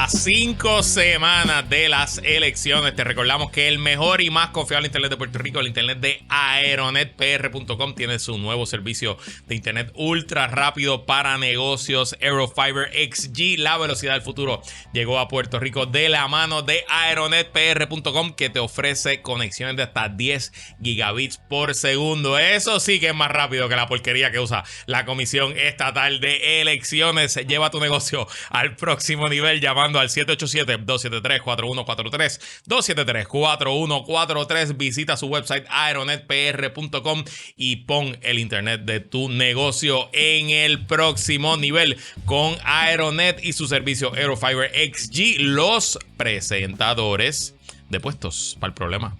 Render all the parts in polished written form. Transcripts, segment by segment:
A 5 semanas de las elecciones, te recordamos que el mejor y más confiable internet de Puerto Rico, el internet de aeronetpr.com, tiene su nuevo servicio de internet ultra rápido para negocios. Aerofiber XG, la velocidad del futuro, llegó a Puerto Rico de la mano de aeronetpr.com, que te ofrece conexiones de hasta 10 gigabits por segundo. Eso sí que es más rápido que la porquería que usa la Comisión Estatal de Elecciones. Lleva tu negocio al próximo nivel llamando al 787-273-4143, 273-4143. Visita su website aeronetpr.com y pon el internet de tu negocio en el próximo nivel con Aeronet y su servicio Aerofiber XG, los presentadores de puestos para el problema.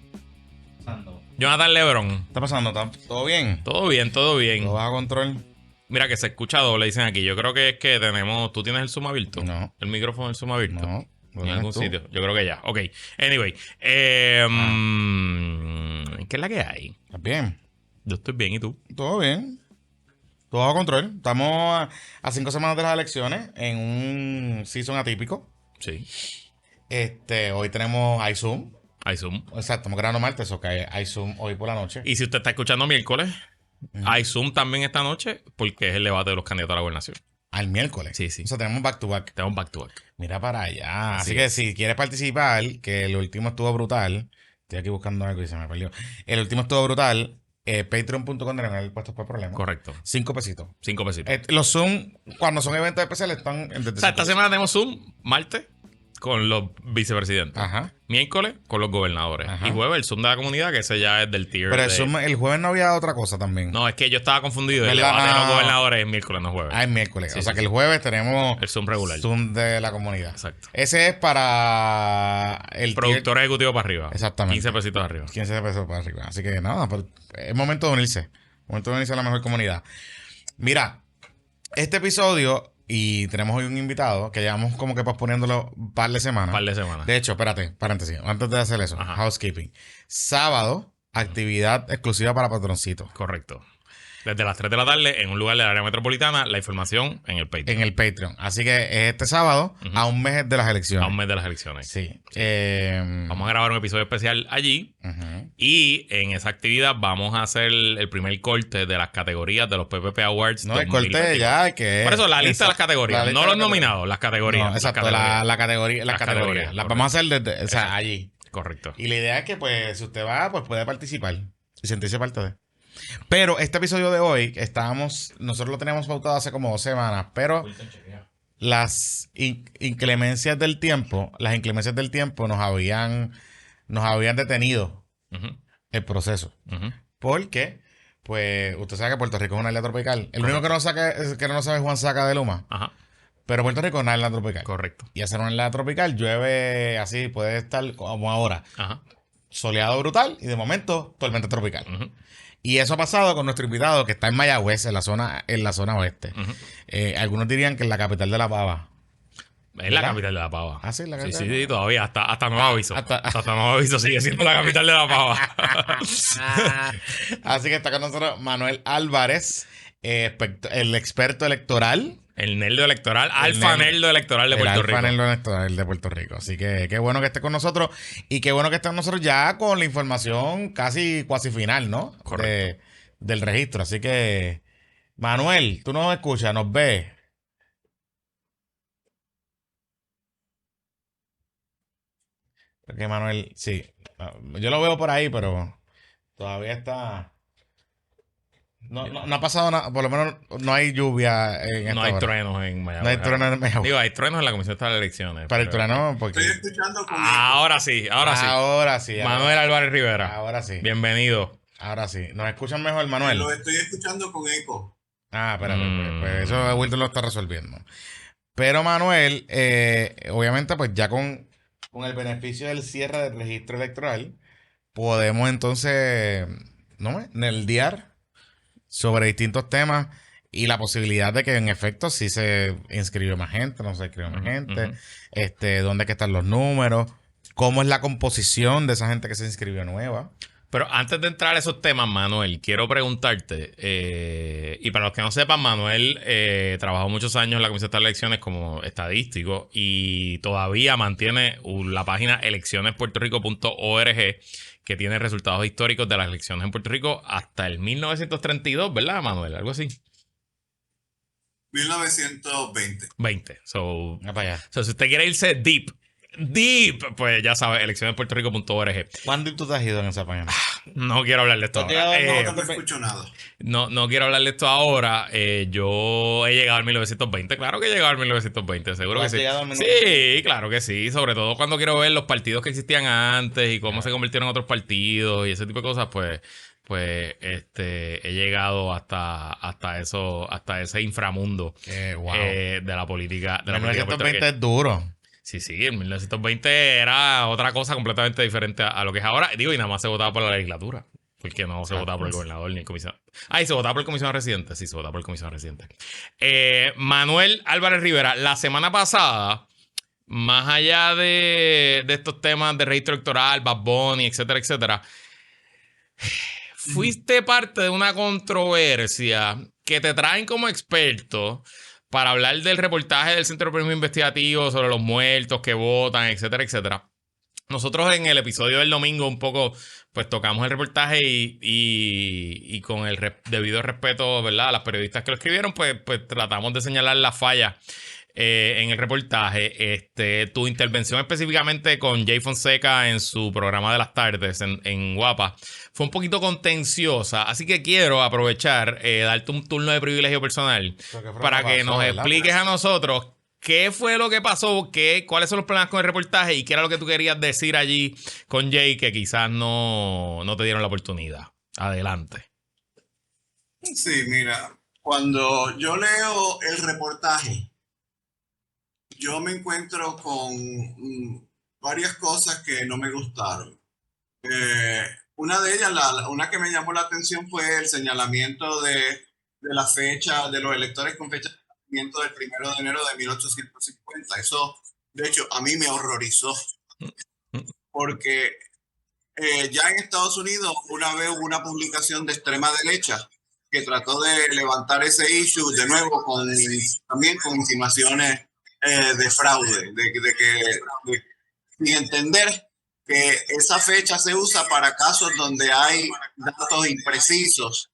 Jonathan Lebron. ¿Qué está pasando? ¿Todo bien? Todo bien, todo bien. ¿Todo bajo control? Mira que se escucha doble, dicen aquí. Yo creo que es que tenemos... ¿Tú tienes el Zoom abierto? No. ¿El micrófono del Zoom abierto? No. En algún sitio. Yo creo que ya. Ok. Anyway. ¿Qué es la que hay? ¿Estás bien? Yo estoy bien. ¿Y tú? Todo bien. Todo bajo control. Estamos a 5 semanas de las elecciones en un season atípico. Sí. Hoy tenemos iZoom. iZoom. Exacto, estamos grabando martes, o que iZoom hoy por la noche. Y si usted está escuchando miércoles, iZoom también esta noche, porque es el debate de los candidatos a la gobernación. Al miércoles. Sí, sí. O sea, tenemos back to back. Tenemos back to back. Mira para allá. Así Sí. que si quieres participar, que el último estuvo brutal. Estoy aquí buscando algo y se me perdió. El último estuvo brutal. Patreon.com de el puestos para problemas. Correcto. 5 pesitos. 5 pesitos. Los Zoom, cuando son eventos especiales, están en O sea, esta semana tenemos Zoom, martes, con los vicepresidentes. Ajá. Miércoles, con los gobernadores. Ajá. Y jueves, el Zoom de la comunidad, que ese ya es del tier. Pero de... el jueves no había otra cosa también. No, es que yo estaba confundido. El ¿Verdad? debate de los No. gobernadores es miércoles, no jueves. Ah, es miércoles. Sí, o sea sí, que sí. el jueves tenemos El Zoom regular. Zoom de la comunidad. Exacto. Ese es para el Productor ejecutivo para arriba. Exactamente. 15 pesitos arriba. 15 pesos para arriba. Así que nada, pues, es momento de unirse. Momento de unirse a la mejor comunidad. Mira, este episodio, y tenemos hoy un invitado que llevamos como que posponiéndolo un par de semanas. Par de semanas. De hecho, espérate, paréntesis, antes de hacer eso, Ajá. housekeeping. Sábado, actividad exclusiva para patroncitos. Correcto. Desde las 3 de la tarde, en un lugar del área metropolitana, la información en el Patreon. En el Patreon. Así que es este sábado, a un mes de las elecciones. A un mes de las elecciones. Sí. Vamos a grabar un episodio especial allí. Ujú. Y en esa actividad vamos a hacer el primer corte de las categorías de los PPP Awards. No, el 2022. corte ya, que Por eso, la lista de las categorías. La lista No de los las nominados, las categorías. No, exacto, las categorías. Las categorías, vamos a hacer desde, o sea, Exacto. allí. Correcto. Y la idea es que, pues, si usted va, pues puede participar y sentirse parte de. Pero este episodio de hoy, nosotros lo teníamos pautado hace como 2 semanas, pero las inclemencias del tiempo nos habían detenido Ujú, el proceso. ujú. Porque, pues, usted sabe que Puerto Rico es una isla tropical. El único que no sabe es Juan Saca de Luma. Ajá. Pero Puerto Rico es una isla tropical. Correcto. Y hacer una isla tropical llueve así, puede estar como ahora. Ajá. Soleado brutal y de momento tormenta tropical. Ujú, Y eso ha pasado con nuestro invitado que está en Mayagüez, en la zona oeste. ujú. Algunos dirían que es la capital de la pava. Es la ¿Verdad? capital de la pava. Ah, sí, la Sí, capital sí, de la sí, todavía. Hasta nuevo aviso. hasta- Hasta nuevo aviso sigue siendo la capital de la pava. Así que está con nosotros Manuel Álvarez, el experto electoral. El nerdo electoral, alfa nerdo electoral de Puerto Rico. El nerdo electoral de Puerto Rico. Así que qué bueno que esté con nosotros. Y qué bueno que esté con nosotros ya con la información casi final, ¿no? Correcto. Del registro. Así que, Manuel, tú nos escuchas, nos ves. Porque Manuel, sí. Yo lo veo por ahí, pero todavía está. No ha pasado nada. Por lo menos no hay lluvia en esta No hay hora. truenos en Mayagüez. No hay truenos en Mayagüez. Digo, hay truenos en la Comisión Estatal de Elecciones. Para el pero- trueno, porque. Estoy escuchando con Ahora sí, ahora sí. Ahora sí. Manuel Álvarez Rivera. Ahora sí. Bienvenido. Ahora sí. ¿Nos escuchan mejor, Manuel? Lo estoy escuchando con eco. Ah, espérate. Pues eso Wilton lo está resolviendo. Pero Manuel, obviamente, pues ya con el beneficio del cierre del registro electoral, podemos entonces, ¿no? Nerdear sobre distintos temas y la posibilidad de que en efecto sí se inscribió más gente, no se inscribió más gente, dónde es que están los números, cómo es la composición de esa gente que se inscribió nueva. Pero antes de entrar a esos temas, Manuel, quiero preguntarte, y para los que no sepan, Manuel trabajó muchos años en la Comisión de Elecciones como estadístico y todavía mantiene la página eleccionespuertorico.org, que tiene resultados históricos de las elecciones en Puerto Rico hasta el 1932, ¿verdad, Manuel? Algo así. 1920. 20. So, Mira para allá. si usted quiere irse deep, pues ya sabe, eleccionespuertorico.org. ¿Cuándo tú te has ido en esa página? No quiero hablar de esto ¿Tú has ahora. llegado No escucho nada. No quiero hablar de esto ahora. Yo he llegado al 1920. Claro que he llegado al 1920, seguro que ¿Has sí. llegado al 1920? Sí, claro que sí. Sobre todo cuando quiero ver los partidos que existían antes y cómo se convirtieron en otros partidos y ese tipo de cosas, pues he llegado hasta ese inframundo Wow. de la política. De la política 1920 puertorriqueña. es duro. Sí, en 1920 era otra cosa completamente diferente a lo que es ahora. Digo, y nada más se votaba por la legislatura. Porque no se votaba por el gobernador ni el comisionado. Y se votaba por el comisionado residente. Sí, se votaba por el comisionado residente. Manuel Álvarez Rivera, la semana pasada, más allá de estos temas de registro electoral, Bad Bunny, etcétera, etcétera, fuiste parte de una controversia que te traen como experto para hablar del reportaje del Centro de Periodismo Investigativo sobre los muertos que votan, etcétera, etcétera. Nosotros en el episodio del domingo un poco pues tocamos el reportaje y con el debido respeto, ¿verdad?, a las periodistas que lo escribieron, pues tratamos de señalar las fallas en el reportaje. Tu intervención específicamente con Jay Fonseca en su programa de las tardes en Guapa fue un poquito contenciosa, así que quiero aprovechar, darte un turno de privilegio personal para que nos expliques a nosotros qué fue lo que pasó, cuáles son los problemas con el reportaje y qué era lo que tú querías decir allí con Jay que quizás no te dieron la oportunidad. Adelante. Sí, mira, cuando yo leo el reportaje, yo me encuentro con varias cosas que no me gustaron. Una de ellas, una que me llamó la atención fue el señalamiento de la fecha de los electores con fecha de nacimiento del 1 de enero de 1850. Eso, de hecho, a mí me horrorizó porque ya en Estados Unidos una vez hubo una publicación de extrema derecha que trató de levantar ese issue de nuevo también con insinuaciones de fraude, sin entender que esa fecha se usa para casos donde hay datos imprecisos.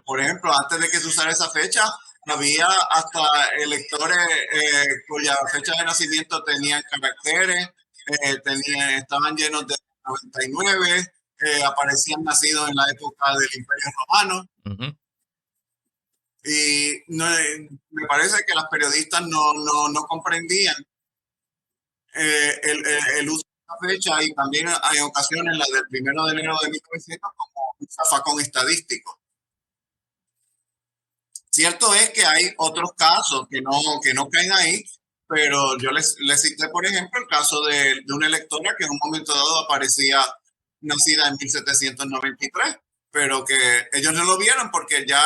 Por ejemplo, antes de que se usara esa fecha, había hasta electores cuya fecha de nacimiento tenían caracteres, estaban llenos de 99, aparecían nacidos en la época del Imperio Romano. Uh-huh. Y me parece que las periodistas no comprendían el uso de la fecha y también hay ocasiones la del 1 de enero de 1900 como un zafacón estadístico. Cierto es que hay otros casos que no caen ahí, pero yo les cité, por ejemplo, el caso de una electora que en un momento dado aparecía nacida en 1793, pero que ellos no lo vieron porque ya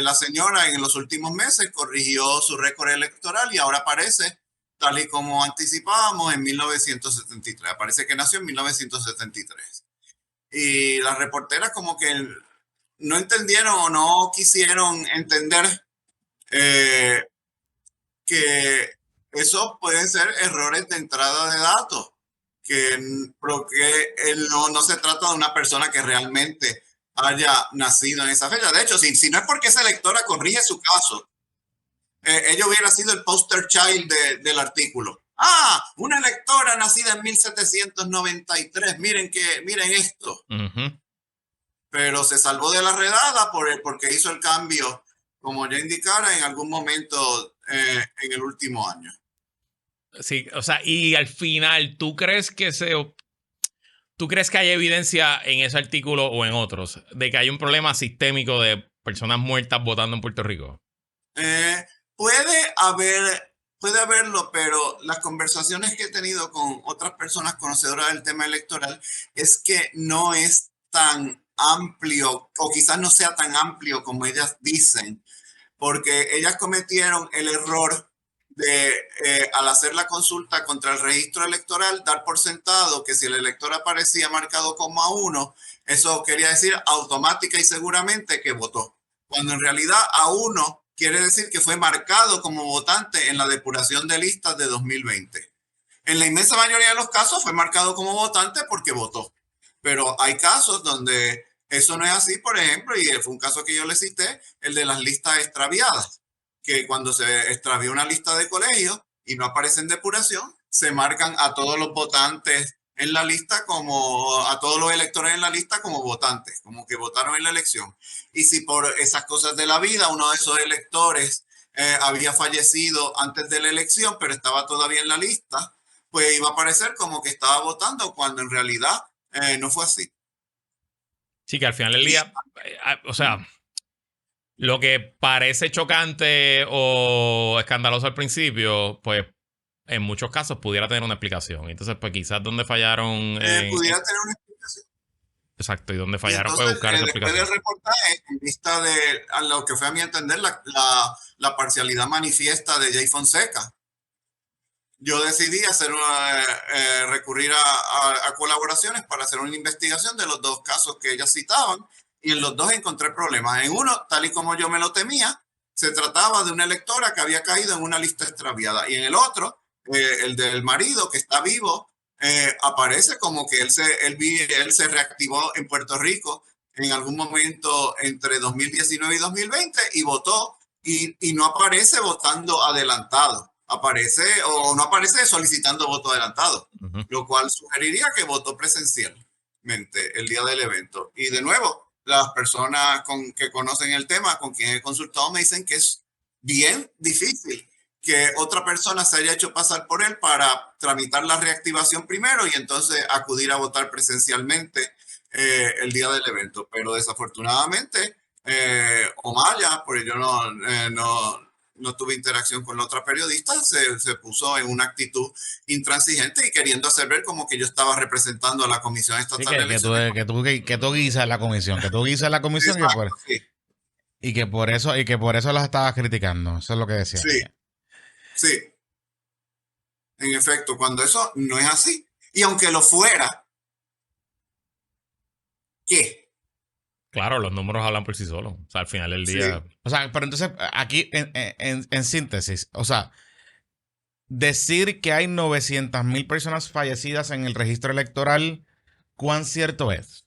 la señora en los últimos meses corrigió su récord electoral y ahora aparece, tal y como anticipábamos, en 1973. Aparece que nació en 1973. Y las reporteras como que no entendieron o no quisieron entender que eso pueden ser errores de entrada de datos, porque no se trata de una persona que realmente haya nacido en esa fecha. De hecho, si no es porque esa electora corrige su caso, ella hubiera sido el poster child del artículo. Una electora nacida en 1793, miren esto. Uh-huh. Pero se salvó de la redada porque hizo el cambio, como ya indicara, en algún momento en el último año. Sí, o sea, y al final, ¿tú crees que hay evidencia en ese artículo o en otros de que hay un problema sistémico de personas muertas votando en Puerto Rico? Puede haberlo, pero las conversaciones que he tenido con otras personas conocedoras del tema electoral es que no es tan amplio, o quizás no sea tan amplio como ellas dicen, porque ellas cometieron el error de, al hacer la consulta contra el registro electoral, dar por sentado que si el elector aparecía marcado como A1, eso quería decir automática y seguramente que votó. Cuando en realidad A1 quiere decir que fue marcado como votante en la depuración de listas de 2020. En la inmensa mayoría de los casos fue marcado como votante porque votó. Pero hay casos donde eso no es así, por ejemplo, y fue un caso que yo le cité, el de las listas extraviadas, que cuando se extravía una lista de colegio y no aparece en depuración, se marcan a todos los votantes en la lista como, a todos los electores en la lista como votantes, como que votaron en la elección. Y si por esas cosas de la vida uno de esos electores había fallecido antes de la elección, pero estaba todavía en la lista, pues iba a parecer como que estaba votando cuando en realidad no fue así. Sí, que al final del día, o sea, lo que parece chocante o escandaloso al principio, pues en muchos casos pudiera tener una explicación. Entonces, pues quizás donde fallaron... pudiera tener una explicación. Exacto, y donde Y fallaron entonces, fue buscar esa después explicación. del reportaje, en vista de a lo que fue a mi entender la parcialidad manifiesta de Jay Fonseca, yo decidí recurrir a colaboraciones para hacer una investigación de los dos casos que ellas citaban y en los dos encontré problemas. En uno, tal y como yo me lo temía, se trataba de una electora que había caído en una lista extraviada y en el otro, el del marido que está vivo, aparece como que él se reactivó en Puerto Rico en algún momento entre 2019 y 2020 y votó y no aparece votando adelantado. Aparece o no aparece solicitando voto adelantado, lo cual sugeriría que votó presencialmente el día del evento. Y de nuevo, las personas que conocen el tema, con quien he consultado, me dicen que es bien difícil que otra persona se haya hecho pasar por él para tramitar la reactivación primero y entonces acudir a votar presencialmente el día del evento. Pero desafortunadamente, Omaya, porque yo no tuve interacción con la otra periodista, se puso en una actitud intransigente y queriendo hacer ver como que yo estaba representando a la Comisión Estatal de Elecciones. Que tú guisas la comisión, que tú guisas la comisión Exacto, sí. y que por eso las estabas criticando. Eso es lo que decía. Sí, sí. En efecto, cuando eso no es así. Y aunque lo fuera, ¿qué? Claro, los números hablan por sí solos. O sea, al final del día... Sí. O sea, pero entonces, aquí en síntesis, o sea, decir que hay 900,000 personas fallecidas en el registro electoral, ¿cuán cierto es?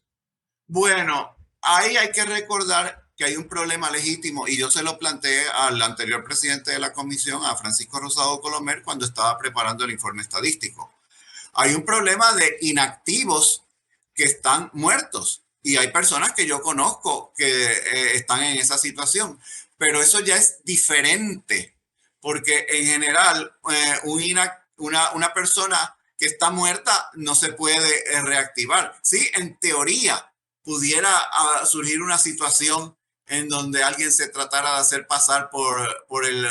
Bueno, ahí hay que recordar que hay un problema legítimo y yo se lo planteé al anterior presidente de la comisión, a Francisco Rosado Colomer, cuando estaba preparando el informe estadístico. Hay un problema de inactivos que están muertos y hay personas que yo conozco que están en esa situación, pero eso ya es diferente porque en general una persona que está muerta no se puede reactivar. Sí, en teoría pudiera surgir una situación en donde alguien se tratara de hacer pasar por el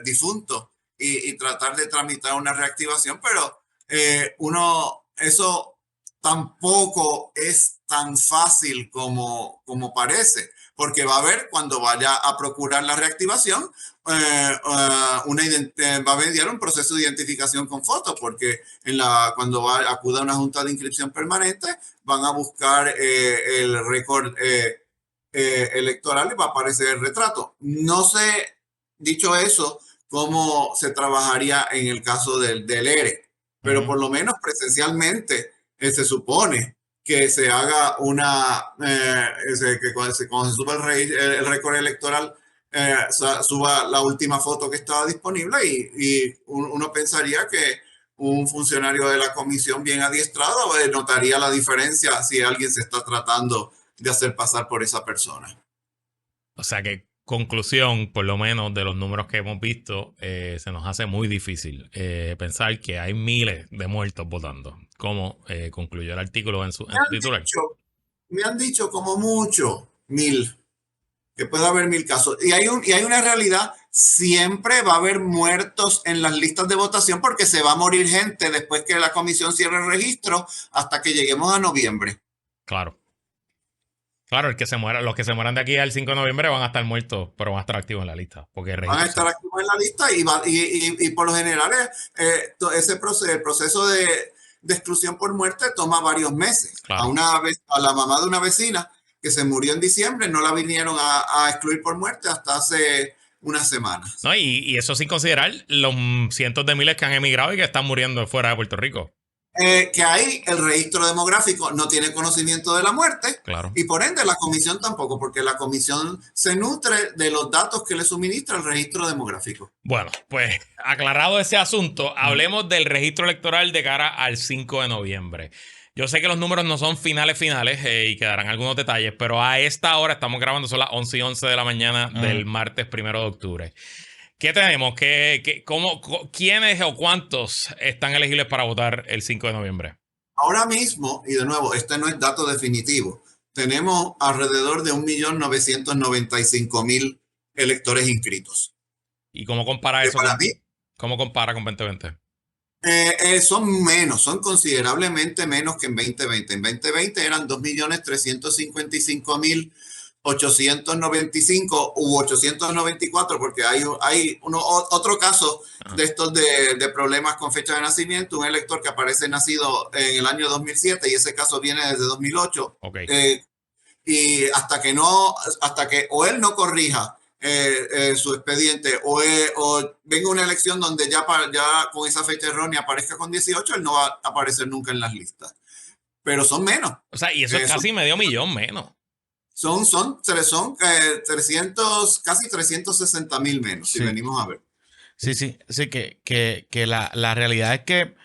difunto y tratar de tramitar una reactivación, pero eso tampoco es tan fácil como parece, porque va a haber cuando vaya a procurar la reactivación, va a mediar un proceso de identificación con fotos, porque cuando acuda a una junta de inscripción permanente, van a buscar el récord electoral y va a aparecer el retrato. No sé, dicho eso, cómo se trabajaría en el caso del ERE, pero por lo menos presencialmente se supone que se haga que cuando se suba el récord electoral, suba la última foto que estaba disponible y uno pensaría que un funcionario de la comisión bien adiestrado notaría la diferencia si alguien se está tratando de hacer pasar por esa persona. O sea que, conclusión, por lo menos de los números que hemos visto, se nos hace muy difícil pensar que hay miles de muertos votando, como concluyó el artículo en su titular. Me han dicho como mucho 1,000, que puede haber 1,000 casos. Y hay una realidad, siempre va a haber muertos en las listas de votación porque se va a morir gente después que la comisión cierre el registro hasta que lleguemos a noviembre. Claro. Claro, el que se muera, los que se mueran de aquí al 5 de noviembre van a estar muertos, pero van a estar activos en la lista. Porque el Van a registro. estar activos en la lista y por lo general el proceso de exclusión por muerte toma varios meses. Claro. A la mamá de una vecina que se murió en diciembre no la vinieron a excluir por muerte hasta hace unas semanas. No, y eso sin considerar los cientos de miles que han emigrado y que están muriendo fuera de Puerto Rico. Que ahí el registro demográfico no tiene conocimiento de la muerte, Claro. y por ende la comisión tampoco, porque la comisión se nutre de los datos que le suministra el registro demográfico. Bueno, pues aclarado ese asunto, hablemos del registro electoral de cara al 5 de noviembre. Yo sé que los números no son finales y quedarán algunos detalles, pero a esta hora estamos grabando, son las 11:11 de la mañana del martes 1 de octubre. ¿Qué tenemos? ¿Quiénes o cuántos están elegibles para votar el 5 de noviembre? Ahora mismo, y de nuevo, este no es dato definitivo, tenemos alrededor de 1.995.000 electores inscritos. ¿Y cómo compara Que eso para mí cómo compara con 2020? son considerablemente menos que en 2020. En 2020 eran 2.355.895 u 894, porque hay otro caso de estos de problemas con fecha de nacimiento, un elector que aparece nacido en el año 2007 y ese caso viene desde 2008. Ok. Y hasta que o él no corrija su expediente o venga una elección donde ya con esa fecha errónea aparezca con 18, él no va a aparecer nunca en las listas. Pero son menos. O sea, y eso es casi medio millón menos. Son 300, casi 360.000 menos, si venimos a ver. Sí, que la realidad es que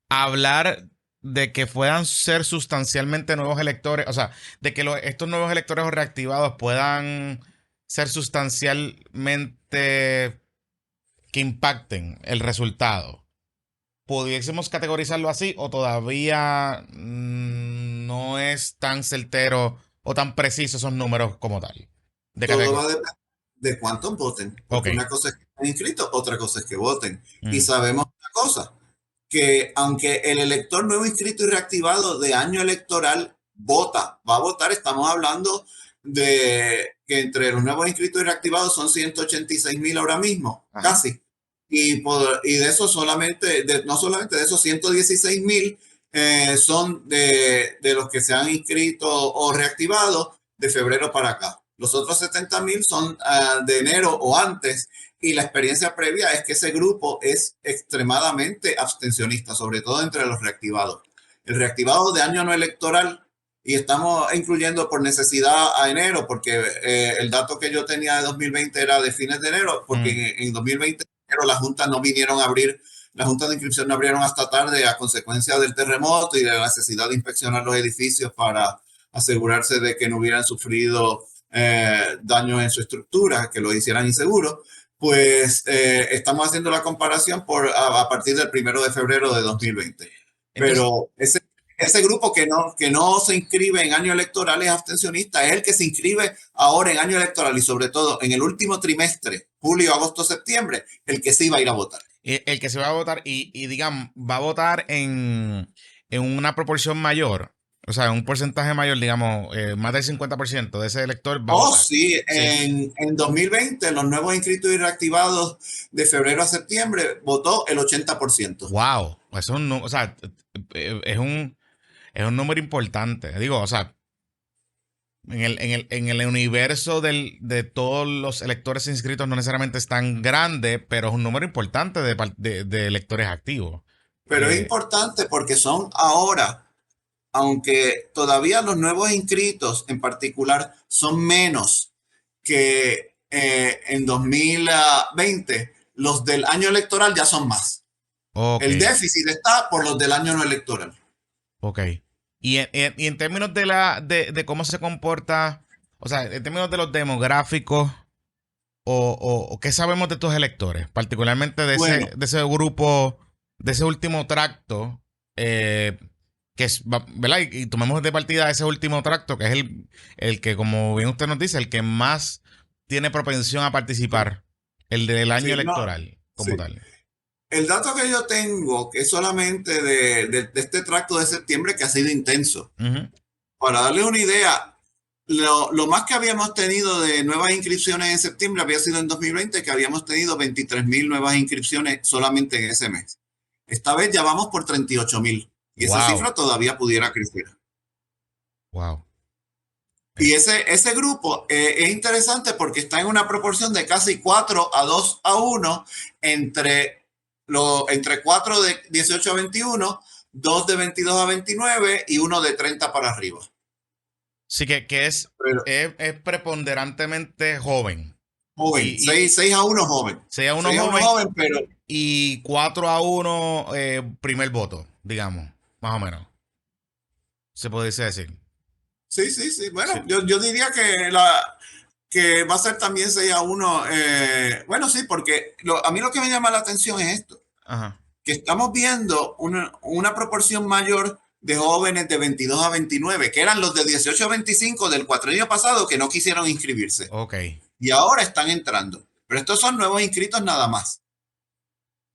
hablar de que puedan ser sustancialmente nuevos electores, o sea, de que estos nuevos electores reactivados puedan ser sustancialmente que impacten el resultado. ¿Pudiésemos categorizarlo así o todavía no es tan certero o tan preciso esos números como tal? Todo va a depender de cuántos voten. Porque una cosa es que estén inscritos, otra cosa es que voten. Y sabemos una cosa, que aunque el elector nuevo inscrito y reactivado de año electoral va a votar, estamos hablando de que entre los nuevos inscritos y reactivados son 186.000 ahora mismo, casi. Y de eso no solamente de esos 116.000 son de los que se han inscrito o reactivado de febrero para acá. Los otros 70.000 son de enero o antes, y la experiencia previa es que ese grupo es extremadamente abstencionista, sobre todo entre los reactivados. El reactivado de año no electoral, y estamos incluyendo por necesidad a enero, porque el dato que yo tenía de 2020 era de fines de enero, porque en 2020 las juntas no vinieron a abrir, las juntas de inscripción no abrieron hasta tarde a consecuencia del terremoto y de la necesidad de inspeccionar los edificios para asegurarse de que no hubieran sufrido daños en su estructura, que lo hicieran inseguros. Pues estamos haciendo la comparación a partir del 1 de febrero de 2020. Pero ese grupo que no se inscribe en año electoral es abstencionista, es el que se inscribe ahora en año electoral y sobre todo en el último trimestre, julio, agosto, septiembre, el que sí va a ir a votar. El que se va a votar y digamos, va a votar en una proporción mayor. O sea, un porcentaje mayor, digamos, más del 50% de ese elector va a votar. Sí. En 2020, los nuevos inscritos y reactivados de febrero a septiembre votó el 80%. ¡Wow! Es un número importante. Digo, o sea, en el universo de todos los electores inscritos no necesariamente es tan grande, pero es un número importante de electores activos. Pero es importante porque son ahora, aunque todavía los nuevos inscritos en particular son menos que en 2020, los del año electoral ya son más. El déficit está por los del año no electoral. Ok. Y en términos de cómo se comporta, o sea, en términos de los demográficos, o qué sabemos de tus electores, particularmente de ese grupo, de ese último tracto, que es, ¿verdad? Y tomemos de partida ese último tracto, que es el que, como bien usted nos dice, el que más tiene propensión a participar, el del año electoral, como tal. El dato que yo tengo, que es solamente de este tracto de septiembre, que ha sido intenso. Para darles una idea, lo más que habíamos tenido de nuevas inscripciones en septiembre había sido en 2020, que habíamos tenido 23,000 nuevas inscripciones solamente en ese mes. Esta vez ya vamos por 38,000 y esa Wow. cifra todavía pudiera crecer. Wow. Y ese grupo es interesante porque está en una proporción de casi 4 a 2 a 1 entre 4 de 18 a 21, 2 de 22 a 29 y 1 de 30 para arriba. Sí, que Pero es preponderantemente joven. joven, Y 6 a 1 joven. 6 a 1 6 a 1 joven joven, pero y 4 a 1 primer voto, digamos, más o menos. Se pudiese decir. sí, sí, sí. Bueno, Sí. yo diría que va a ser también 6 a 1. Bueno, sí, porque a mí lo que me llama la atención es esto, Ajá. que estamos viendo una proporción mayor de jóvenes de 22 a 29, que eran los de 18 a 25 del cuatrienio pasado que no quisieron inscribirse. Ok. Y ahora están entrando. Pero estos son nuevos inscritos nada más.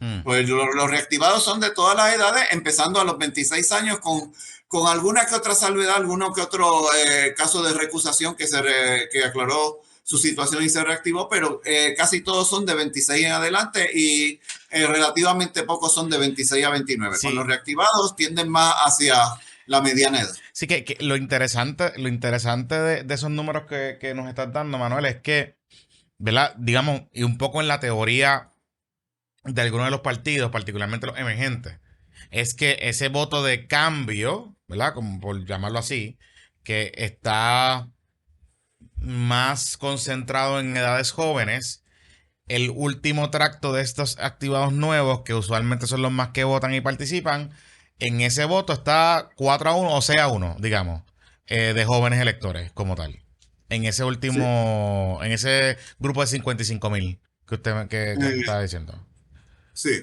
Mm. Pues los reactivados son de todas las edades, empezando a los 26 años con alguna que otra salvedad, alguno que otro caso de recusación que aclaró su situación y se reactivó, pero casi todos son de 26 en adelante y relativamente pocos son de 26 a 29. Sí. Con los reactivados tienden más hacia la mediana edad. Sí, que lo interesante de esos números que nos estás dando, Manuel, es que, ¿verdad? Digamos, y un poco en la teoría de algunos de los partidos, particularmente los emergentes, es que ese voto de cambio, ¿verdad? Como por llamarlo así, que está más concentrado en edades jóvenes, el último tracto de estos activados nuevos, que usualmente son los más que votan y participan, en ese voto está 4 a 1 o 6 a 1, digamos, de jóvenes electores como tal. En ese último, en ese grupo de 55,000 que usted que Eh, estaba diciendo. sí,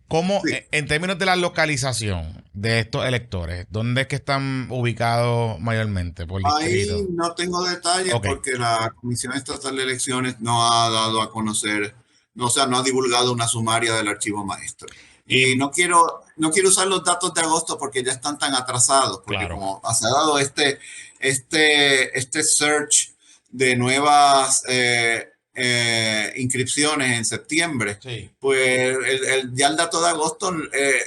¿Cómo, sí. en términos de la localización de estos electores, dónde es que están ubicados mayormente? ¿Por distrito? Ahí no tengo detalles Ok. porque la Comisión Estatal de Elecciones no ha dado a conocer, no, o sea, no ha divulgado una sumaria del archivo maestro. Y Y no quiero usar los datos de agosto porque ya están tan atrasados, porque claro. como se ha dado este search de nuevas inscripciones en septiembre, Sí. pues ya el dato de agosto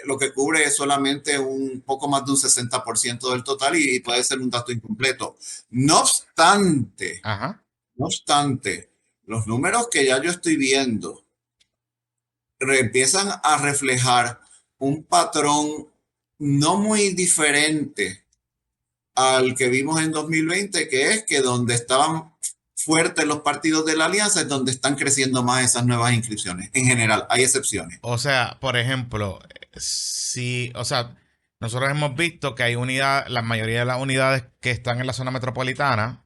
lo que cubre es solamente un poco más de un 60% del total y puede ser un dato incompleto. No obstante, Ajá. no obstante, los números que ya yo estoy viendo empiezan a reflejar un patrón no muy diferente al que vimos en 2020, que es que donde estaban fuertes los partidos de la alianza es donde están creciendo más esas nuevas inscripciones. En general, hay excepciones. O sea, por ejemplo, o sea, nosotros hemos visto que hay la mayoría de las unidades que están en la zona metropolitana,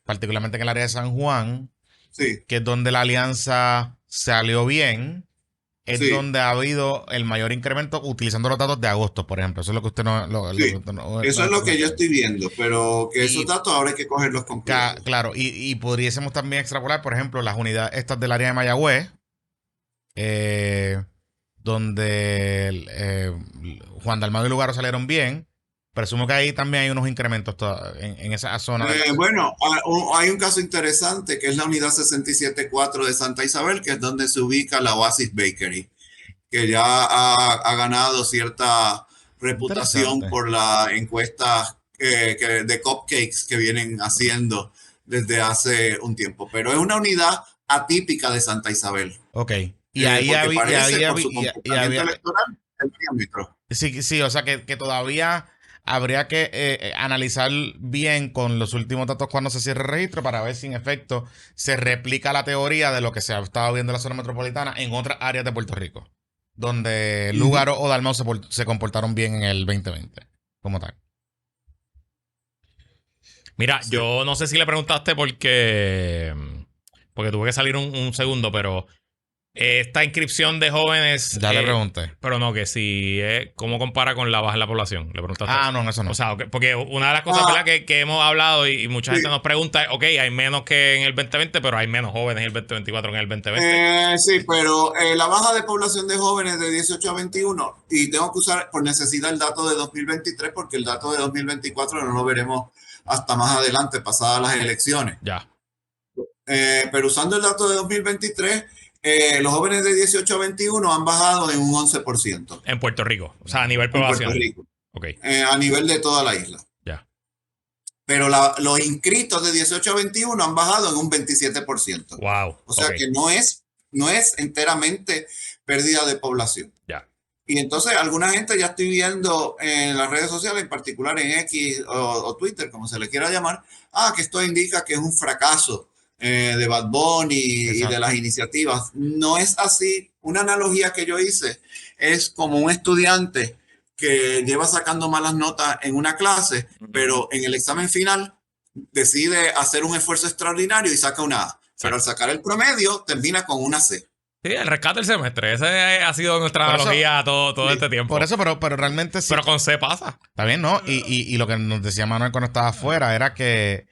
particularmente en el área de San Juan, Sí, que es donde la alianza salió bien, es sí. donde ha habido el mayor incremento utilizando los datos de agosto, por ejemplo. Eso es lo que usted no, Sí, eso es lo que yo estoy viendo, pero que esos Y datos ahora hay que cogerlos completos. claro, y pudiésemos también extrapolar, por ejemplo, las unidades estas del área de Mayagüez, eh, donde Juan Dalmado y Lugaro salieron bien. Presumo que ahí también hay unos incrementos en esa zona. Bueno, hay un caso interesante que es la unidad 67-4 de Santa Isabel, que es donde se ubica la Oasis Bakery, que ya ha ganado cierta reputación Interesante. por las encuestas de cupcakes que vienen haciendo desde hace un tiempo. Pero es una unidad atípica de Santa Isabel, Ok. Y ahí porque había, parece por su comportamiento electoral el diámetro. sí, o sea que todavía habría que analizar bien con los últimos datos cuando se cierre el registro para ver si en efecto se replica la teoría de lo que se ha estado viendo en la zona metropolitana en otras áreas de Puerto Rico, donde Lugaro o Dalmau se comportaron bien en el 2020, como tal. Mira, Sí. yo no sé si le preguntaste porque tuve que salir un segundo, pero esta inscripción de jóvenes, Ya le pregunté. pero no, que si cómo compara con la baja en la población. Le preguntaste. Ah, no, eso no. O sea, porque una de las cosas, ¿verdad? que hemos hablado y mucha gente nos pregunta, ok, hay menos que en el 2020, pero hay menos jóvenes en el 2024 que en el 2020. Sí, pero la baja de población de jóvenes de 18 a 21, y tengo que usar por necesidad el dato de 2023 porque el dato de 2024 no lo veremos hasta más adelante, pasadas las elecciones. Ya. Pero usando el dato de 2023, los jóvenes de 18 a 21 han bajado en un 11%. En Puerto Rico. O sea, a nivel En Puerto poblacional. Rico. Ok. A nivel de toda la isla. Ya. Pero los inscritos de 18 a 21 han bajado en un 27%. Wow. O sea ok. que no es enteramente pérdida de población. Ya. Y entonces alguna gente ya estoy viendo en las redes sociales, en particular en X o Twitter, como se le quiera llamar, que esto indica que es un fracaso de Bad Bunny y de las iniciativas. No es así. Una analogía que yo hice es como un estudiante que lleva sacando malas notas en una clase, pero en el examen final decide hacer un esfuerzo extraordinario y saca una A. Pero al sacar el promedio termina con una C. Sí, el rescate del semestre. Ese ha sido nuestra analogía todo sí, este tiempo. Por eso, pero realmente sí. Pero con C pasa. Está bien, ¿no? Y lo que nos decía Manuel cuando estaba afuera era que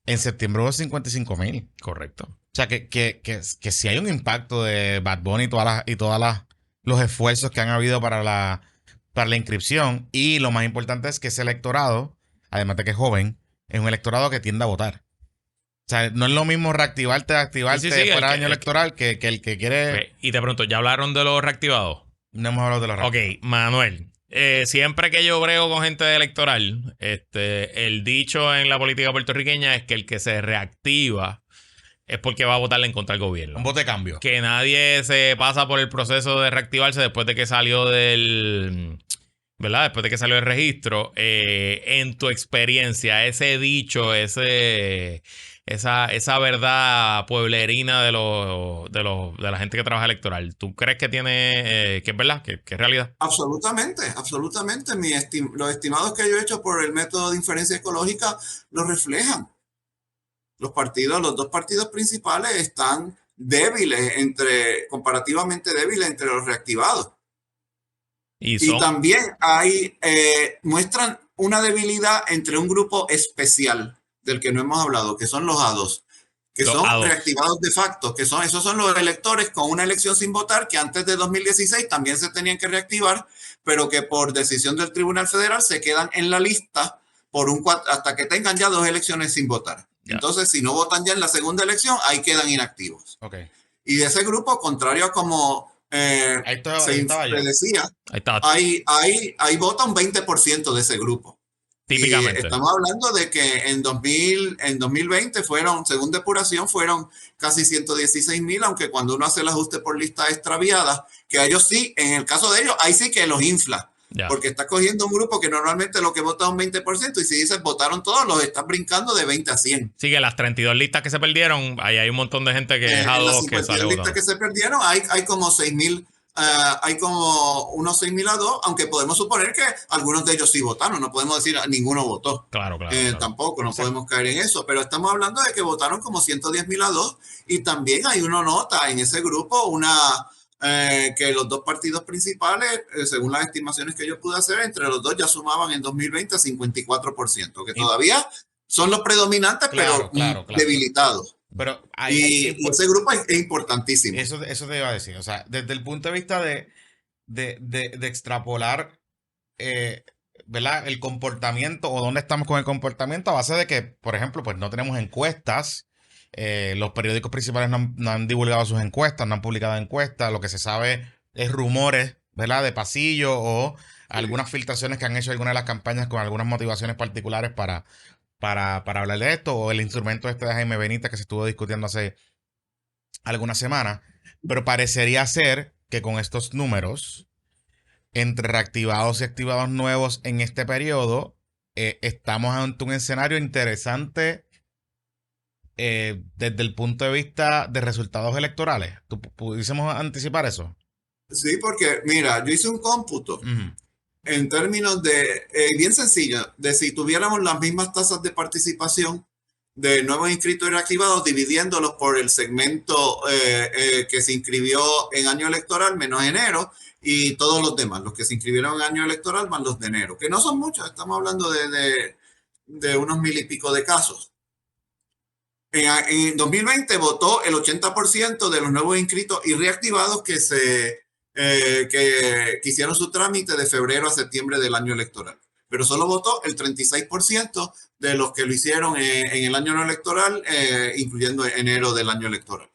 en septiembre hubo 55,000. Correcto. O sea, que si hay un impacto de Bad Bunny y todas los esfuerzos que han habido para la inscripción. Y lo más importante es que ese electorado, además de que es joven, es un electorado que tiende a votar. O sea, no es lo mismo reactivarte Sí, fuera del año electoral que el que quiere... Y te pregunto, ¿ya hablaron de los reactivados? No hemos hablado de los reactivados. Ok, Manuel. Siempre que yo brego con gente electoral, el dicho en la política puertorriqueña es que el que se reactiva es porque va a votarle en contra del gobierno. Un voto de cambio. Que nadie se pasa por el proceso de reactivarse después de que salió ¿verdad? Después de que salió el registro. En tu experiencia, ese dicho, esa verdad pueblerina de la gente que trabaja electoral, ¿tú crees que tiene, que es verdad, que es realidad? Absolutamente, absolutamente. Los estimados que yo he hecho por el método de inferencia ecológica lo reflejan. Los dos partidos principales están comparativamente débiles entre los reactivados. Y también muestran una debilidad entre un grupo especial del que no hemos hablado, que son los A2, que son reactivados de facto, esos son los electores con una elección sin votar que antes de 2016 también se tenían que reactivar, pero que por decisión del Tribunal Federal se quedan en la lista hasta que tengan ya 2 elecciones sin votar. Yeah. Entonces, si no votan ya en la segunda elección, ahí quedan inactivos. Okay. Y de ese grupo, contrario a como se decía, ahí vota un 20% de ese grupo. Típicamente. Y estamos hablando de que en 2020 según depuración, fueron casi 116,000, aunque cuando uno hace el ajuste por lista extraviada, que a ellos sí, en el caso de ellos, ahí sí que los infla. Yeah. Porque está cogiendo un grupo que normalmente lo que vota es un 20%, y si dices votaron todos, los estás brincando de 20 a 100. Sí, que las 32 listas que se perdieron, ahí hay un montón de gente que es A2 que sale votando. Listas que se perdieron, hay como 6,000. Hay como unos 6,000 a 2, aunque podemos suponer que algunos de ellos sí votaron. No podemos decir ninguno votó. Claro. Tampoco, no podemos caer en eso. Pero estamos hablando de que votaron como 110,000 a 2. Y también hay una nota en ese grupo, que los dos partidos principales, según las estimaciones que yo pude hacer, entre los dos ya sumaban en 2020 54%, que todavía son los predominantes, pero debilitados. Pero ese grupo es importantísimo. Eso te iba a decir. O sea, desde el punto de vista de extrapolar, ¿verdad? El comportamiento o dónde estamos con el comportamiento a base de que, por ejemplo, pues no tenemos encuestas. Los periódicos principales no han divulgado sus encuestas, no han publicado encuestas. Lo que se sabe es rumores, ¿verdad? De pasillo o algunas filtraciones que han hecho algunas de las campañas con algunas motivaciones particulares para hablar de esto, o el instrumento de Jaime Benítez que se estuvo discutiendo hace algunas semanas. Pero parecería ser que con estos números, entre reactivados y activados nuevos en este periodo, estamos ante un escenario interesante desde el punto de vista de resultados electorales. ¿Pudiésemos anticipar eso? Sí, porque mira, yo hice un cómputo. En términos de, bien sencillo, de si tuviéramos las mismas tasas de participación de nuevos inscritos y reactivados, dividiéndolos por el segmento que se inscribió en año electoral menos enero, y todos los demás, los que se inscribieron en año electoral más los de enero, que no son muchos, estamos hablando de unos 1,000 y pico de casos. En 2020 votó el 80% de los nuevos inscritos y reactivados que hicieron su trámite de febrero a septiembre del año electoral. pero solo votó el 36% de los que lo hicieron en el año no electoral, incluyendo enero del año electoral.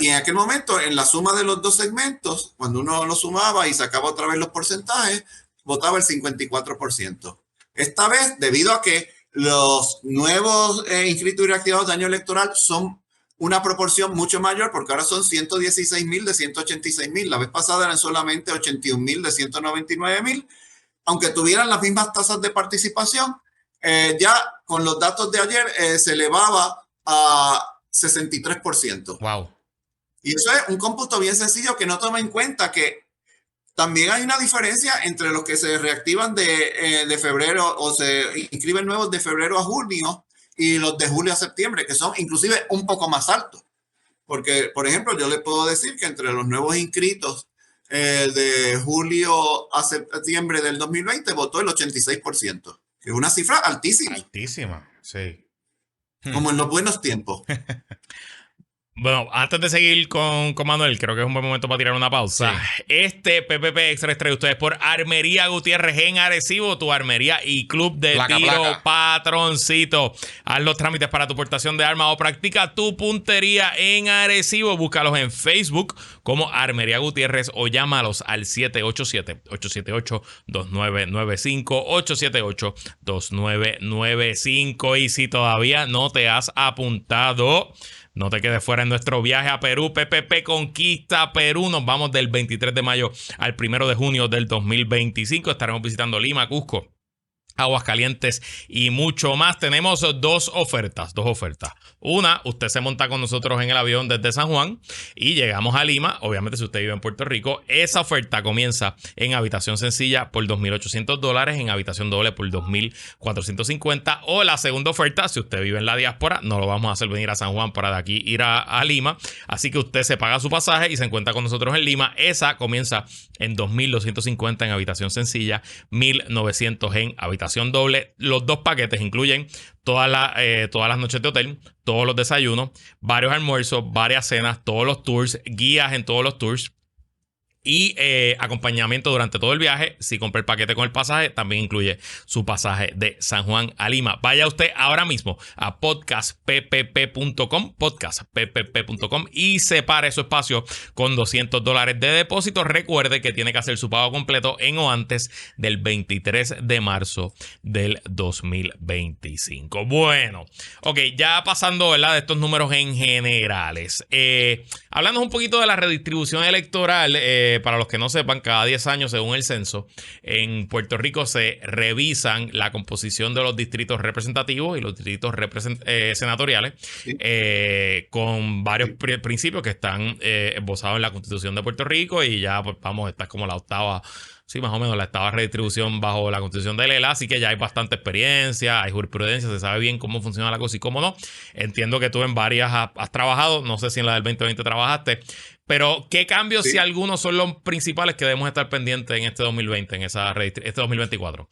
Y en aquel momento, en la suma de los dos segmentos, cuando uno lo sumaba y sacaba otra vez los porcentajes, votaba el 54%. Esta vez, debido a que los nuevos inscritos y reactivados de año electoral son una proporción mucho mayor, porque ahora son 116,000 de 186,000. La vez pasada eran solamente 81,000 de 199,000. Aunque tuvieran las mismas tasas de participación, ya con los datos de ayer se elevaba a 63%. Wow. Y eso es un cómputo bien sencillo que no toma en cuenta que también hay una diferencia entre los que se reactivan de febrero o se inscriben nuevos de febrero a junio y los de julio a septiembre, que son inclusive un poco más altos. Porque, por ejemplo, yo le puedo decir que entre los nuevos inscritos de julio a septiembre del 2020 votó el 86%, que es una cifra altísima. Altísima, sí. Como en los buenos tiempos. Bueno, antes de seguir con Manuel, creo que es un buen momento para tirar una pausa. Sí. Este PPP Extra es traído ustedes por Armería Gutiérrez en Arecibo, tu armería y club de tiro patroncito. Haz los trámites para tu portación de armas o practica tu puntería en Arecibo. Búscalos en Facebook como Armería Gutiérrez o llámalos al 787-878-2995, 878-2995. Y si todavía no te has apuntado, no te quedes fuera en nuestro viaje a Perú. PPP Conquista Perú. Nos vamos del 23 de mayo al 1 de junio del 2025. Estaremos visitando Lima, Cusco, Aguascalientes y mucho más. Tenemos dos ofertas. Una, usted se monta con nosotros en el avión desde San Juan y llegamos a Lima. Obviamente, si usted vive en Puerto Rico, esa oferta comienza en habitación sencilla por $2,800, en habitación doble por $2,450. O la segunda oferta, si usted vive en la diáspora, no lo vamos a hacer venir a San Juan para de aquí ir a Lima. Así que usted se paga su pasaje y se encuentra con nosotros en Lima. Esa comienza en $2,250 en habitación sencilla, $1,900 en habitación doble. Los dos paquetes incluyen todas las noches de hotel, todos los desayunos, varios almuerzos, varias cenas, todos los tours, guías en todos los tours y acompañamiento durante todo el viaje. Si compra el paquete con el pasaje, también incluye su pasaje de San Juan a Lima. Vaya usted ahora mismo a podcastppp.com y separe su espacio con $200 de depósito. Recuerde que tiene que hacer su pago completo en o antes del 23 de marzo del 2025. Bueno, ok, ya pasando, ¿verdad?, de estos números en generales. Hablando un poquito de la redistribución electoral, para los que no sepan, cada 10 años, según el censo, en Puerto Rico se revisan la composición de los distritos representativos y los distritos senatoriales, sí, con varios principios que están esbozados en la Constitución de Puerto Rico, y ya, pues, vamos, esta es como la octava. Sí, más o menos la octava redistribución bajo la Constitución de Lela, así que ya hay bastante experiencia, hay jurisprudencia, se sabe bien cómo funciona la cosa y cómo no. Entiendo que tú en varias has trabajado, no sé si en la del 2020 trabajaste, pero ¿qué cambios, sí, si algunos, son los principales que debemos estar pendientes en este 2020, en este 2024?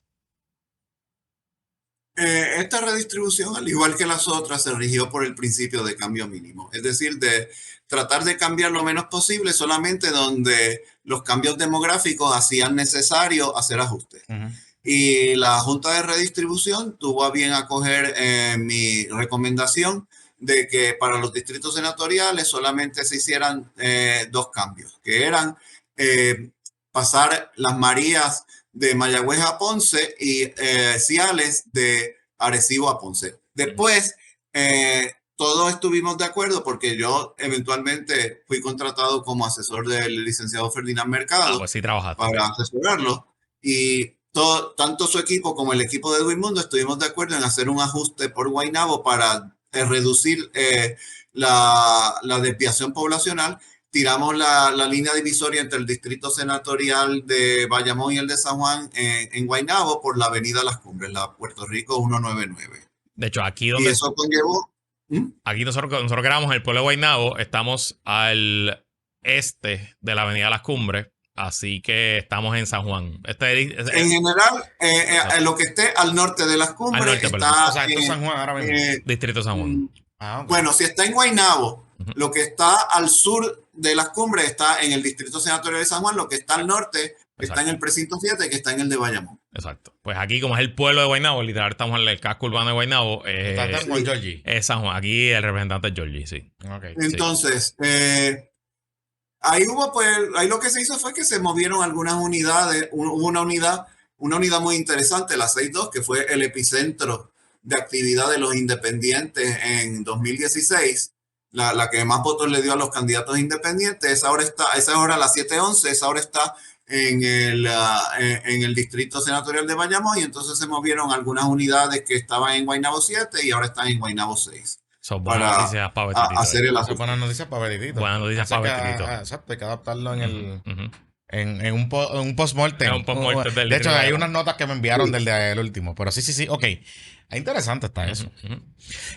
Esta redistribución, al igual que las otras, se rigió por el principio de cambio mínimo. Es decir, de tratar de cambiar lo menos posible, solamente donde los cambios demográficos hacían necesario hacer ajustes. Uh-huh. Y la Junta de Redistribución tuvo a bien acoger mi recomendación de que para los distritos senatoriales solamente se hicieran dos cambios, que eran pasar las Marías de Mayagüez a Ponce y Ciales de Arecibo a Ponce. Después, todos estuvimos de acuerdo, porque yo eventualmente fui contratado como asesor del licenciado Ferdinand Mercado, pues sí, trabajaste, para asesorarlo, y tanto su equipo como el equipo de Edwin Mundo estuvimos de acuerdo en hacer un ajuste por Guaynabo para reducir la desviación poblacional. Tiramos la línea divisoria entre el distrito senatorial de Bayamón y el de San Juan en Guaynabo por la avenida Las Cumbres, la Puerto Rico 199. De hecho, aquí donde... Y eso conllevó... Aquí nosotros quedamos en el pueblo de Guaynabo, estamos al este de la avenida Las Cumbres, así que estamos en San Juan. En general, lo que esté al norte de Las Cumbres norte, está... O sea, esto es San Juan ahora mismo. Distrito San Juan. Okay. Bueno, si está en Guaynabo, lo que está al sur de Las Cumbres está en el distrito senatorial de San Juan, lo que está al norte está en el precinto 7, que está en el de Bayamón. Exacto. Pues aquí, como es el pueblo de Guaynabo, literal estamos en el casco urbano de Guaynabo. Están con Georgie. Es San Juan. Aquí el representante es Georgie, sí. Okay. Entonces, ahí lo que se hizo fue que se movieron algunas unidades. Hubo una unidad muy interesante, la 6-2, que fue el epicentro de actividad de los independientes en 2016. La que más votos le dio a los candidatos independientes. Esa es ahora la 7-11, esa ahora está en el distrito senatorial de Bayamón, y entonces se movieron algunas unidades que estaban en Guaynabo 7 y ahora están en Guaynabo 6. Son buenas noticias para Betitito. Hacer el Son buenas noticias para Betitito. Buenas noticias para Betitito. Exacto, hay que adaptarlo en un post-mortem. Un post-mortem del de hecho, distrito. hay unas notas que me enviaron del último. Pero sí. Ok. Interesante está eso.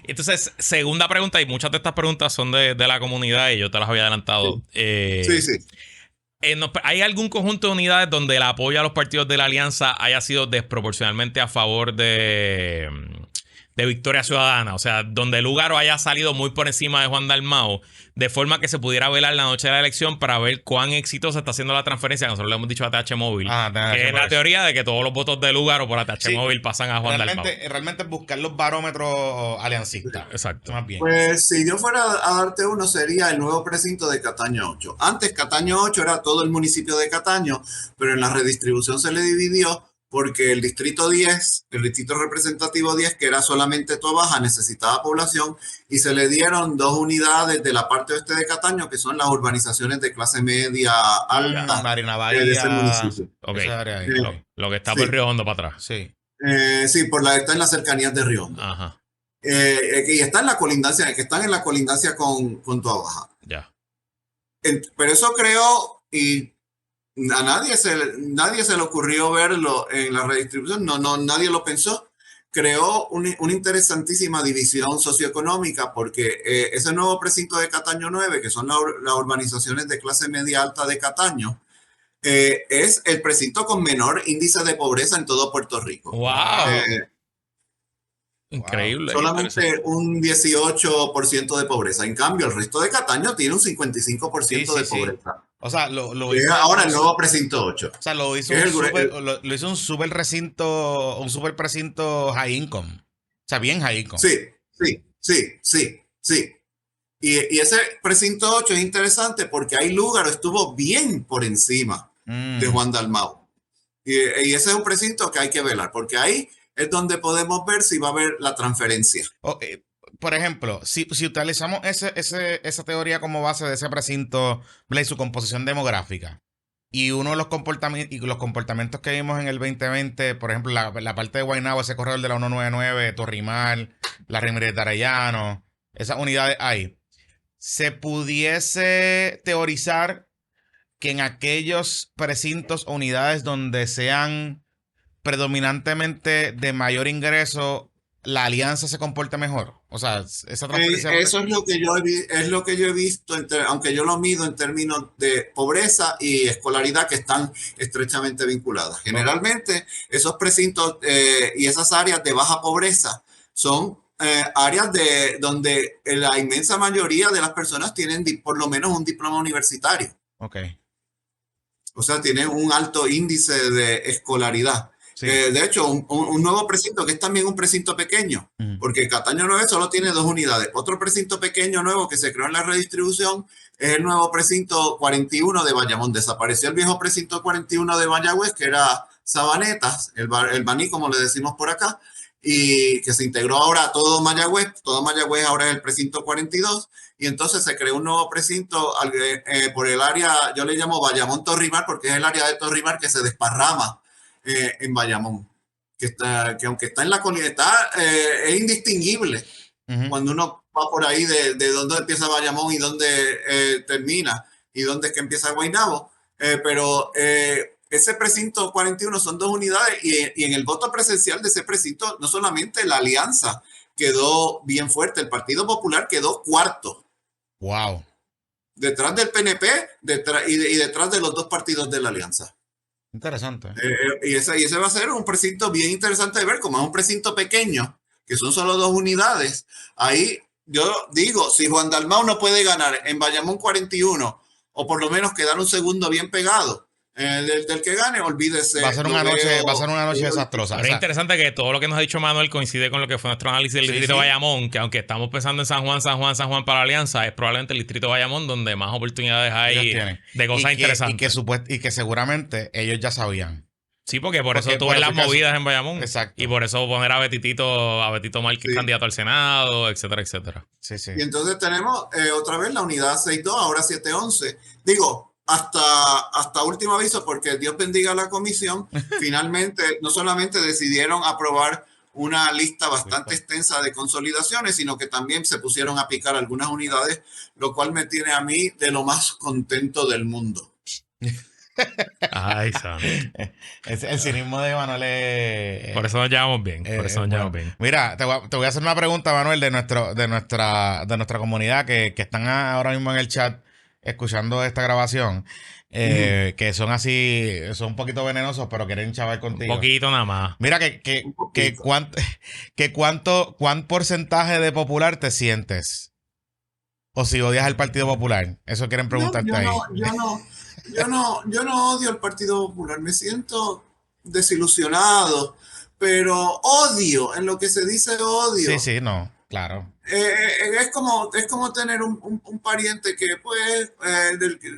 Entonces, segunda pregunta, y muchas de estas preguntas son de la comunidad y yo te las había adelantado. Sí. ¿Hay algún conjunto de unidades donde el apoyo a los partidos de la alianza haya sido desproporcionalmente a favor de Victoria Ciudadana? O sea, donde Lúgaro haya salido muy por encima de Juan Dalmau, de forma que se pudiera velar la noche de la elección para ver cuán exitosa está haciendo la transferencia. Nosotros le hemos dicho a TH Móvil, que es la teoría de que todos los votos de Lúgaro por ATH Móvil pasan a Juan Dalmau. Realmente buscar los barómetros aliancistas. Exacto. Más bien. Pues si yo fuera a darte uno, sería el nuevo precinto de Cataño 8. Antes Cataño 8 era todo el municipio de Cataño, pero en la redistribución se le dividió porque el distrito 10, el distrito representativo 10, que era solamente Toabaja, necesitaba población, y se le dieron 2 unidades de la parte oeste de Cataño, que son las urbanizaciones de clase media alta Marina Bahía, de ese municipio. Okay. Esa área ahí. Lo que está por Río Hondo para atrás. Sí. Sí, está en las cercanías de Río Hondo. Ajá. Y está en la colindancia, que están en la colindancia con Toabaja. Ya. Pero eso creó, y a nadie se le ocurrió verlo en la redistribución, nadie lo pensó. Creó una interesantísima división socioeconómica porque ese nuevo precinto de Cataño 9, que son las urbanizaciones de clase media alta de Cataño, es el precinto con menor índice de pobreza en todo Puerto Rico. ¡Wow! Increíble. Solamente un 18% de pobreza. En cambio, el resto de Cataño tiene un 55% de pobreza. O sea, lo hizo ahora el nuevo precinto 8. O sea, lo hizo un super recinto, un super precinto high income. O sea, bien high income. Sí. Y ese precinto 8 es interesante porque ahí Lúgaro estuvo bien por encima de Juan Dalmau. Y ese es un precinto que hay que velar, porque ahí es donde podemos ver si va a haber la transferencia. Por ejemplo, si utilizamos esa teoría como base de ese precinto y su composición demográfica, y uno de los comportamientos que vimos en el 2020, por ejemplo, la parte de Guaynabo, ese corredor de la 199, Torrimal, la Ramírez de Arellano, esas unidades ahí, se pudiese teorizar que en aquellos precintos o unidades donde sean predominantemente de mayor ingreso, la alianza se comporta mejor. O sea, esa transferencia. Eso es lo que yo he visto, aunque yo lo mido en términos de pobreza y escolaridad que están estrechamente vinculadas. Generalmente, esos precintos y esas áreas de baja pobreza son áreas donde la inmensa mayoría de las personas tienen por lo menos un diploma universitario. Ok. O sea, tienen un alto índice de escolaridad. Sí. De hecho, un nuevo precinto, que es también un precinto pequeño, porque Cataño 9 solo tiene 2 unidades. Otro precinto pequeño nuevo que se creó en la redistribución es el nuevo precinto 41 de Bayamón. Desapareció el viejo precinto 41 de Mayagüez, que era Sabanetas, el Baní, como le decimos por acá, y que se integró ahora a todo Mayagüez. Todo Mayagüez ahora es el precinto 42, y entonces se creó un nuevo precinto por el área, yo le llamo Bayamón Torrimar, porque es el área de Torrimar que se desparrama en Bayamón, que aunque está en la comunidad, es indistinguible cuando uno va por ahí de dónde empieza Bayamón y dónde termina y dónde es que empieza Guaynabo, pero ese precinto 41 son 2 unidades y en el voto presencial de ese precinto no solamente la alianza quedó bien fuerte, el Partido Popular quedó cuarto. Wow. Detrás del PNP y detrás de los 2 partidos de la alianza. Interesante. Y ese va a ser un precinto bien interesante de ver, como es un precinto pequeño, que son solo 2 unidades. Ahí yo digo, si Juan Dalmau no puede ganar en Bayamón 41, o por lo menos quedar un segundo bien pegado, Del que gane, olvídese. Va a ser una noche desastrosa. Pero es interesante que todo lo que nos ha dicho Manuel coincide con lo que fue nuestro análisis del distrito de Bayamón, que aunque estamos pensando en San Juan para la alianza, es probablemente el distrito de Bayamón donde más oportunidades hay de cosas interesantes. Y que seguramente ellos ya sabían. Sí, porque por eso tuve las movidas en Bayamón. Exacto. Y por eso poner a Betito Márquez candidato al Senado, etcétera, etcétera. Sí. Y entonces tenemos otra vez la unidad 6-2, ahora 7-11. Digo, hasta último aviso, porque Dios bendiga a la comisión, finalmente no solamente decidieron aprobar una lista bastante extensa de consolidaciones, sino que también se pusieron a picar algunas unidades, lo cual me tiene a mí de lo más contento del mundo. Ay, santo. El cinismo de Manuel es... Por eso nos llevamos bien. Bien. Mira, te voy a hacer una pregunta, Manuel, de nuestra comunidad que están ahora mismo en el chat escuchando esta grabación, que son un poquito venenosos, pero quieren chaval contigo. Un poquito nada más. Mira ¿cuán porcentaje de popular te sientes? O si odias al Partido Popular. Eso quieren preguntarte ahí. Yo no odio al Partido Popular, me siento desilusionado, pero odio, en lo que se dice odio. Sí, no, claro. Es como tener un pariente que, pues,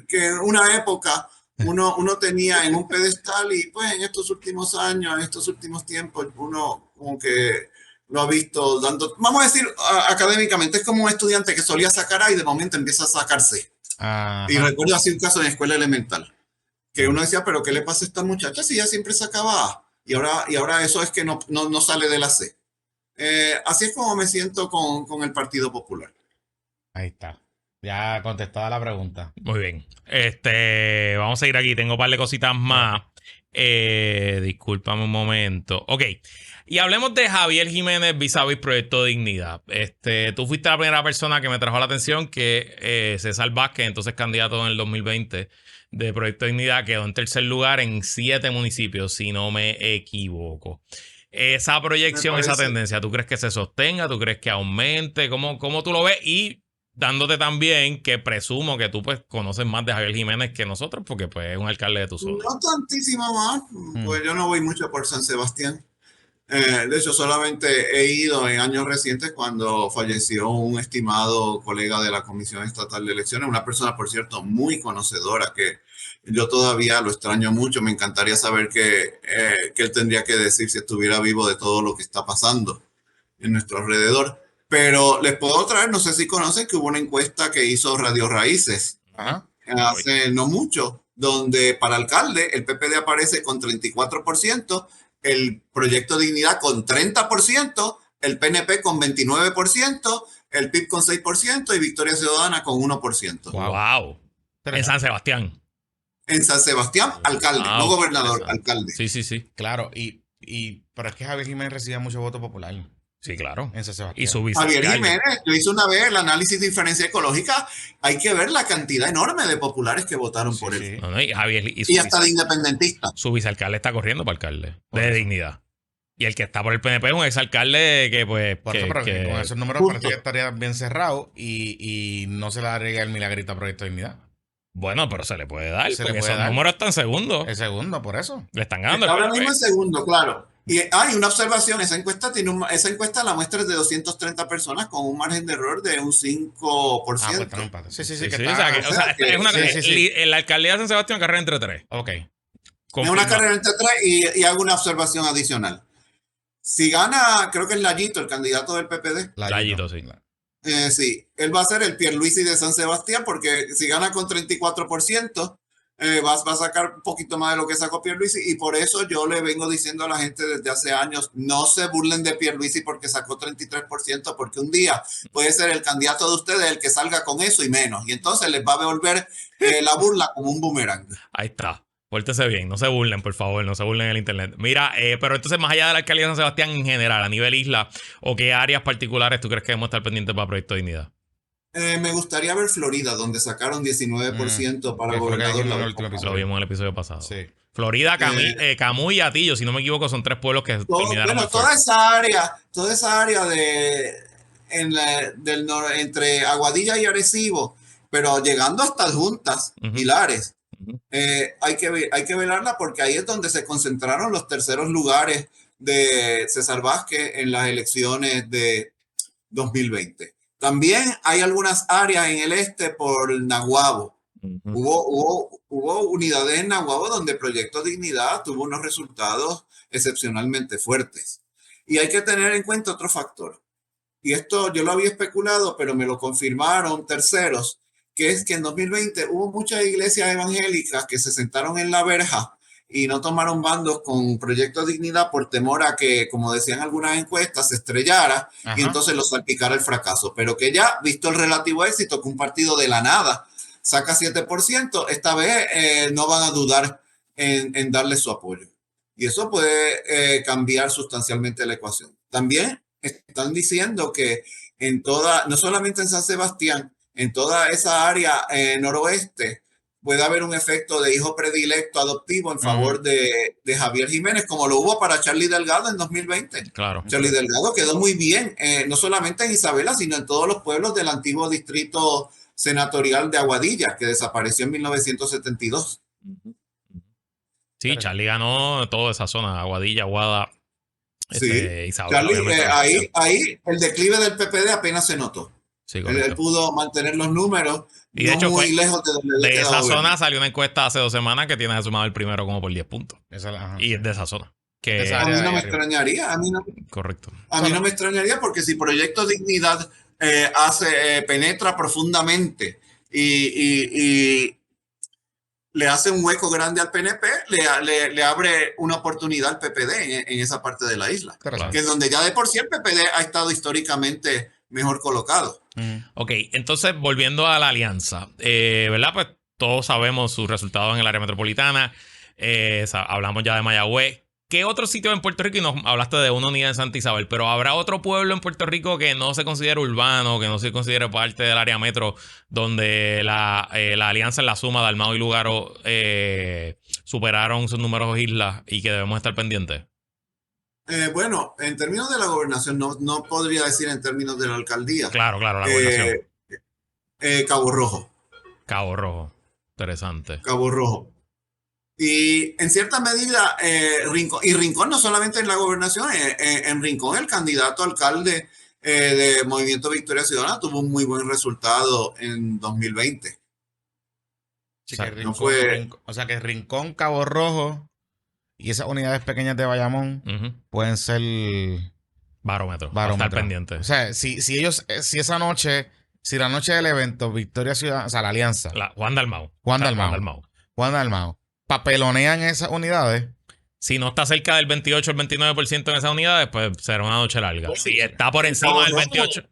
que en una época uno tenía en un pedestal y, pues, en estos últimos años, en estos últimos tiempos, uno como que lo ha visto dando, vamos a decir académicamente, es como un estudiante que solía sacar A y de momento empieza a sacarse. Ajá. Y recuerdo así un caso en escuela elemental, que uno decía, pero ¿qué le pasa a esta muchacha si ella siempre sacaba A? Y ahora eso es que no sale de la C. Así es como me siento con el Partido Popular. Ahí está. Ya contestada la pregunta. Muy bien. Vamos a seguir aquí. Tengo un par de cositas más. Discúlpame un momento. Ok. Y hablemos de Javier Jiménez vis-a-vis Proyecto Dignidad. Tú fuiste la primera persona que me trajo la atención que César Vázquez, entonces candidato en el 2020 de Proyecto Dignidad, quedó en tercer lugar en 7 municipios, si no me equivoco. Esa proyección, esa tendencia, ¿tú crees que se sostenga? ¿Tú crees que aumente? ¿Cómo tú lo ves? Y dándote también que presumo que tú pues conoces más de Javier Jiménez que nosotros, porque pues es un alcalde de tu zona. No tantísimo más, pues yo no voy mucho por San Sebastián. De hecho, solamente he ido en años recientes cuando falleció un estimado colega de la Comisión Estatal de Elecciones, una persona, por cierto, muy conocedora, que yo todavía lo extraño mucho. Me encantaría saber qué él tendría que decir si estuviera vivo de todo lo que está pasando en nuestro alrededor. Pero les puedo traer, no sé si conocen, que hubo una encuesta que hizo Radio Raíces hace no mucho, donde para alcalde el PPD aparece con 34%, el Proyecto Dignidad con 30%, el PNP con 29%, el PIB con 6% y Victoria Ciudadana con 1%. ¡Wow! En San Sebastián. En San Sebastián, alcalde, no gobernador, alcalde. Sí. Claro, pero es que Javier Jiménez recibía mucho voto popular. Sí, claro. En San Sebastián. Y su Javier Jiménez, yo hice una vez el análisis de diferencia ecológica. Hay que ver la cantidad enorme de populares que votaron por él. No, y Javier, y hasta de independentistas. Su vicealcalde está corriendo para alcalde de Dignidad. Y el que está por el PNP es un exalcalde que, pues. Con esos números parece que estaría bien cerrado y no se le daría el milagrito a Proyecto Dignidad. Bueno, pero se le puede dar, porque esos números están segundos. El segundo, por eso. Le están ganando. Ahora mismo en segundo, claro. Y hay una observación, esa encuesta la muestra es de 230 personas con un margen de error de un 5%. La alcaldía de San Sebastián carrera entre 3. Ok. Es una carrera entre 3 y hago una observación adicional. Si gana, creo que es Layito, el candidato del PPD. Layito, sí. Sí, él va a ser el Pierluisi de San Sebastián, porque si gana con 34%, va a sacar un poquito más de lo que sacó Pierluisi, y por eso yo le vengo diciendo a la gente desde hace años, no se burlen de Pierluisi porque sacó 33%, porque un día puede ser el candidato de ustedes el que salga con eso y menos, y entonces les va a devolver la burla como un boomerang. Ahí está. Pórtese bien, no se burlen, por favor, no se burlen en el internet. Mira, pero entonces, más allá de la alcaldía de San Sebastián en general, a nivel isla, ¿o qué áreas particulares tú crees que debemos estar pendientes para Proyecto Dignidad? Me gustaría ver Florida, donde sacaron 19% para gobernador. Lo vimos en el episodio pasado. Sí. Florida, Camuy y Atillo, si no me equivoco, son 3 pueblos que terminaron. Bueno, toda esa área entre Aguadilla y Arecibo, pero llegando hasta Adjuntas, Pilares, hay que velarla porque ahí es donde se concentraron los terceros lugares de César Vázquez en las elecciones de 2020. También hay algunas áreas en el este por Naguabo. Hubo unidades en Naguabo donde Proyecto Dignidad tuvo unos resultados excepcionalmente fuertes. Y hay que tener en cuenta otro factor. Y esto yo lo había especulado, pero me lo confirmaron terceros, que es que en 2020 hubo muchas iglesias evangélicas que se sentaron en la verja y no tomaron bandos con Proyecto Dignidad por temor a que, como decían algunas encuestas, se estrellara y entonces los salpicara el fracaso. Pero que ya, visto el relativo éxito, que un partido de la nada saca 7%, esta vez no van a dudar en darle su apoyo. Y eso puede cambiar sustancialmente la ecuación. También están diciendo que no solamente en San Sebastián, en toda esa área noroeste, puede haber un efecto de hijo predilecto adoptivo en favor de Javier Jiménez, como lo hubo para Charlie Delgado en 2020. Claro. Charlie Delgado quedó muy bien, no solamente en Isabela, sino en todos los pueblos del antiguo distrito senatorial de Aguadilla, que desapareció en 1972. Sí, Charlie ganó toda esa zona, Aguadilla, Aguada, Sí, Isabela. Charlie, ahí el declive del PPD apenas se notó. Sí, él pudo mantener los números y de hecho muy lejos de donde de esa zona salió una encuesta hace 2 semanas que tiene sumado el primero como por 10 puntos. Y es de esa zona. Que a mí no me extrañaría. Correcto. A mí no me extrañaría porque si Proyecto Dignidad penetra profundamente y le hace un hueco grande al PNP, le abre una oportunidad al PPD en esa parte de la isla. Claro. Que es donde ya de por sí el PPD ha estado históricamente mejor colocado. Ok, entonces volviendo a la alianza, ¿verdad? Pues todos sabemos sus resultados en el área metropolitana, hablamos ya de Mayagüez. ¿Qué otro sitio en Puerto Rico? Y nos hablaste de una unidad en Santa Isabel, pero ¿habrá otro pueblo en Puerto Rico que no se considere urbano, que no se considere parte del área metro, donde la alianza en la suma de Dalmau y Lugaro superaron sus numerosas islas y que debemos estar pendientes? Bueno, en términos de la gobernación, no podría decir en términos de la alcaldía. Claro, la gobernación. Cabo Rojo. Cabo Rojo, interesante. Cabo Rojo. Y en cierta medida, Rincón no solamente en la gobernación, en Rincón el candidato alcalde de Movimiento Victoria Ciudadana tuvo un muy buen resultado en 2020. Sí, o sea que Rincón, Cabo Rojo y esas unidades pequeñas de Bayamón pueden ser barómetro. Estar pendientes. O sea, si esa noche, si la noche del evento, Victoria Ciudadana, o sea, la alianza. Juan Dalmau. Papelonean esas unidades. Si no está cerca del 28 o el 29% en esas unidades, pues será una noche larga. Si está por encima del 28,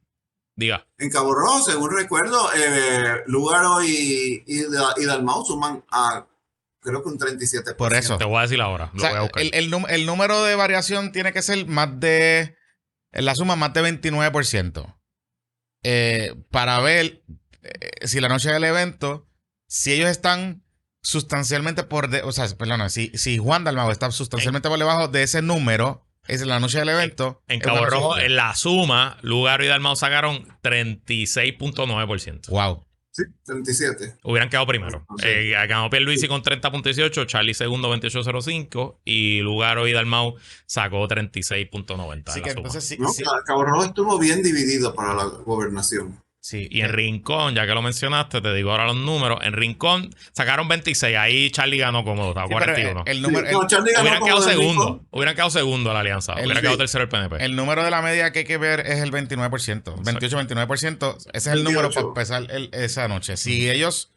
diga. En Cabo Rojo, según recuerdo, Lugaro y Dalmau suman a, creo que un 37%. Por eso. Te voy a decir ahora. O sea, el número de variación tiene que ser en la suma más de 29%. Para ver si la noche del evento, si ellos están sustancialmente si Juan Dalmau está sustancialmente por debajo de ese número, es la noche del evento. En Cabo Rojo, en la suma, Lugaro y Dalmau sacaron 36.9%. Wow. Sí, 37. Hubieran quedado primero. Ganó Pierluisi con 30.18, Charlie segundo 28.05 y Lugaro y Dalmau sacó 36.90. Sí, que entonces Cabo Rojo estuvo bien dividido para la gobernación. Sí, y en Rincón, ya que lo mencionaste, te digo ahora los números. En Rincón sacaron 26. Ahí Charlie ganó cómodo, estaba 41. Hubieran quedado segundo. Hubieran quedado segundo a la alianza. Hubieran quedado tercero el PNP. El número de la media que hay que ver es el 29%. 28-29%. Ese es el número para empezar esa noche. Si ellos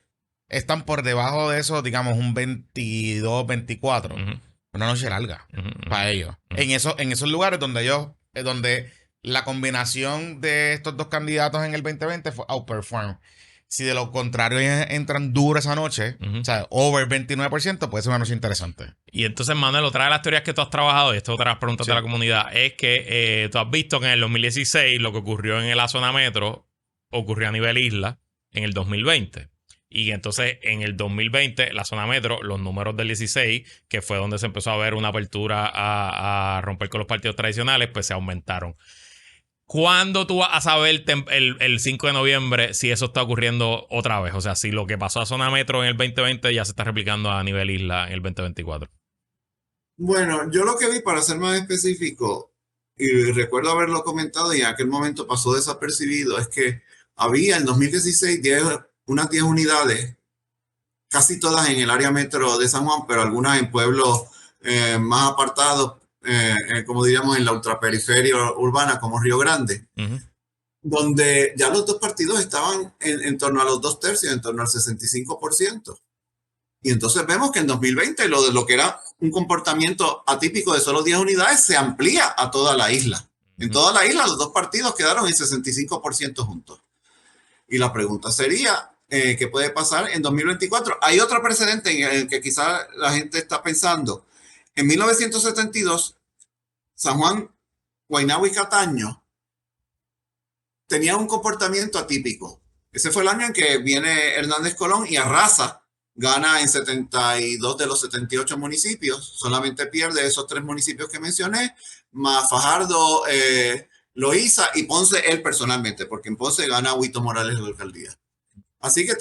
están por debajo de eso, digamos un 22-24, una noche larga para ellos. En esos lugares donde la combinación de estos dos candidatos en el 2020 fue outperform. Si de lo contrario entran duro esa noche, o sea, over 29%, puede ser una noche interesante. Y entonces, Manuel, otra de las teorías que tú has trabajado, y esto es otra de las preguntas de la comunidad, es que tú has visto que en el 2016 lo que ocurrió en la zona metro ocurrió a nivel isla en el 2020. Y entonces en el 2020, la zona metro, los números del 16, que fue donde se empezó a ver una apertura a romper con los partidos tradicionales, pues se aumentaron. ¿Cuándo tú vas a saber el 5 de noviembre si eso está ocurriendo otra vez? O sea, si lo que pasó a zona metro en el 2020 ya se está replicando a nivel isla en el 2024. Bueno, yo lo que vi, para ser más específico, y recuerdo haberlo comentado y en aquel momento pasó desapercibido, es que había en 2016 unas 10 unidades, casi todas en el área metro de San Juan, pero algunas en pueblos más apartados, como diríamos en la ultraperiferia urbana, como Río Grande, donde ya los dos partidos estaban en torno a los 2/3, en torno al 65%. Y entonces vemos que en 2020 lo que era un comportamiento atípico de solo 10 unidades se amplía a toda la isla. En toda la isla los dos partidos quedaron en 65% juntos. Y la pregunta sería, ¿qué puede pasar en 2024? Hay otro precedente en el que quizá la gente está pensando. En 1972, San Juan, Guaynabo y Cataño tenían un comportamiento atípico. Ese fue el año en que viene Hernández Colón y arrasa. Gana en 72 de los 78 municipios, solamente pierde esos 3 municipios que mencioné, más Fajardo, Loíza y Ponce él personalmente, porque en Ponce gana Huito Morales de la alcaldía. Así que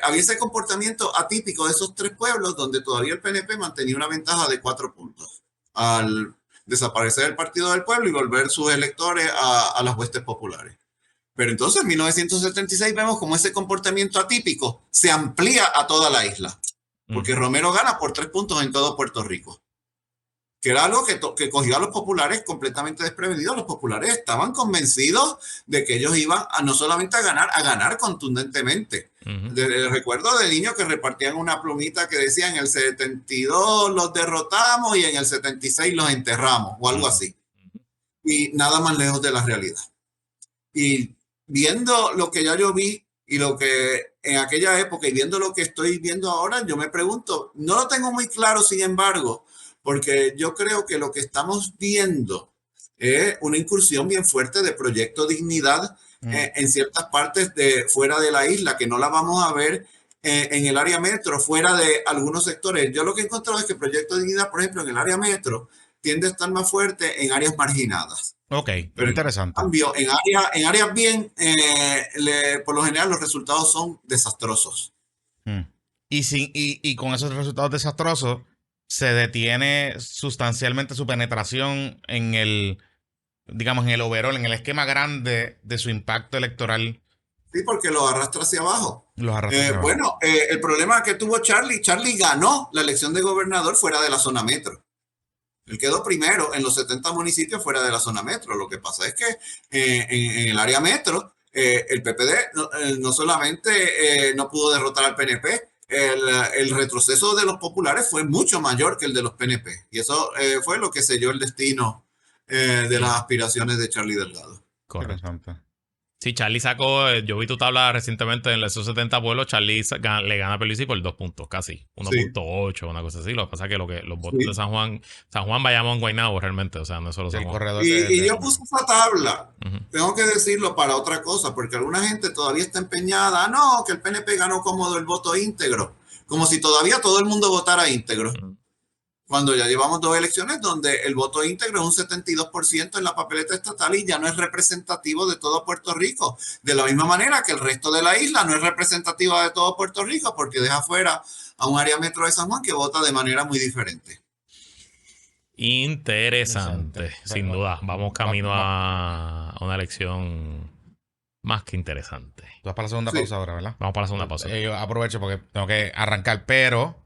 había ese comportamiento atípico de esos 3 pueblos donde todavía el PNP mantenía una ventaja de 4 puntos al desaparecer el Partido del Pueblo y volver sus electores a las huestes populares. Pero entonces en 1976 vemos como ese comportamiento atípico se amplía a toda la isla. Porque Romero gana por 3 puntos en todo Puerto Rico. Que era algo que cogió a los populares completamente desprevenidos. Los populares estaban convencidos de que ellos iban no solamente a ganar contundentemente. Recuerdo de niños que repartían una plumita que decía en el 72 los derrotamos y en el 76 los enterramos o algo así. Y nada más lejos de la realidad. Y viendo lo que ya yo vi y lo que en aquella época y viendo lo que estoy viendo ahora, yo me pregunto, no lo tengo muy claro, sin embargo, porque yo creo que lo que estamos viendo es una incursión bien fuerte de Proyecto Dignidad en ciertas partes fuera de la isla, que no la vamos a ver en el área metro, fuera de algunos sectores. Yo lo que he encontrado es que Proyecto Dignidad, por ejemplo, en el área metro, tiende a estar más fuerte en áreas marginadas. Ok, pero interesante. En cambio, en áreas bien, por lo general los resultados son desastrosos. Y con esos resultados desastrosos, se detiene sustancialmente su penetración en el, digamos, en el overall, en el esquema grande de su impacto electoral. Sí, porque los arrastra hacia abajo. Bueno, el problema que tuvo Charlie ganó la elección de gobernador fuera de la zona metro. Él quedó primero en los 70 municipios fuera de la zona metro. Lo que pasa es que en el área metro, el PPD no solamente no pudo derrotar al PNP, el retroceso de los populares fue mucho mayor que el de los PNP. Y eso fue lo que selló el destino de las aspiraciones de Charlie Delgado. Correcto. Sí, Charlie sacó, yo vi tu tabla recientemente en esos 70 pueblos, Charlie le gana a Pierluisi por 2 puntos, casi, 1.8, una cosa así. Lo que pasa es que los votos de San Juan, Bayamón, Guaynabo realmente, o sea, no es solo San Juan. Y yo puse esa tabla, tengo que decirlo para otra cosa, porque alguna gente todavía está empeñada, no, que el PNP ganó cómodo el voto íntegro, como si todavía todo el mundo votara íntegro. Cuando ya llevamos 2 elecciones donde el voto íntegro es un 72% en la papeleta estatal y ya no es representativo de todo Puerto Rico. De la misma manera que el resto de la isla no es representativa de todo Puerto Rico porque deja fuera a un área metro de San Juan que vota de manera muy diferente. Interesante, sin duda. Vamos camino a una elección más que interesante. Tú vas para la segunda pausa ahora, ¿verdad? Vamos para la segunda pausa. Yo aprovecho porque tengo que arrancar, pero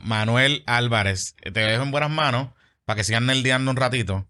Manuel Álvarez, te dejo en buenas manos para que sigan nerdeando un ratito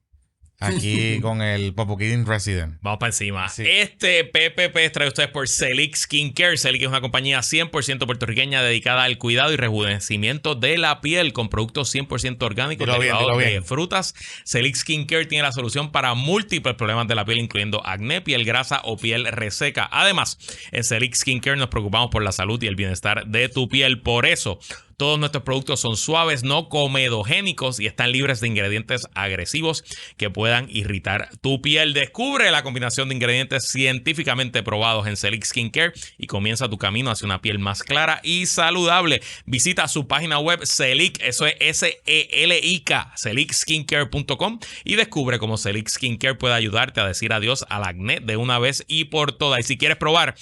aquí con el Popo Kidding Resident. Vamos para encima. Sí. Este PPP es traído a ustedes por Select Skincare. Select es una compañía 100% puertorriqueña dedicada al cuidado y rejuvenecimiento de la piel con productos 100% orgánicos derivados de frutas. Select Skincare tiene la solución para múltiples problemas de la piel, incluyendo acné, piel grasa o piel reseca. Además, en Select Skincare nos preocupamos por la salud y el bienestar de tu piel. Por eso, Todos nuestros productos son suaves, no comedogénicos y están libres de ingredientes agresivos que puedan irritar tu piel. Descubre la combinación de ingredientes científicamente probados en Selic Skincare y comienza tu camino hacia una piel más clara y saludable. Visita su página web Selic, eso es S-E-L-I-K, selicskincare.com, y descubre cómo Selic Skincare puede ayudarte a decir adiós al acné de una vez y por todas. Y si quieres probar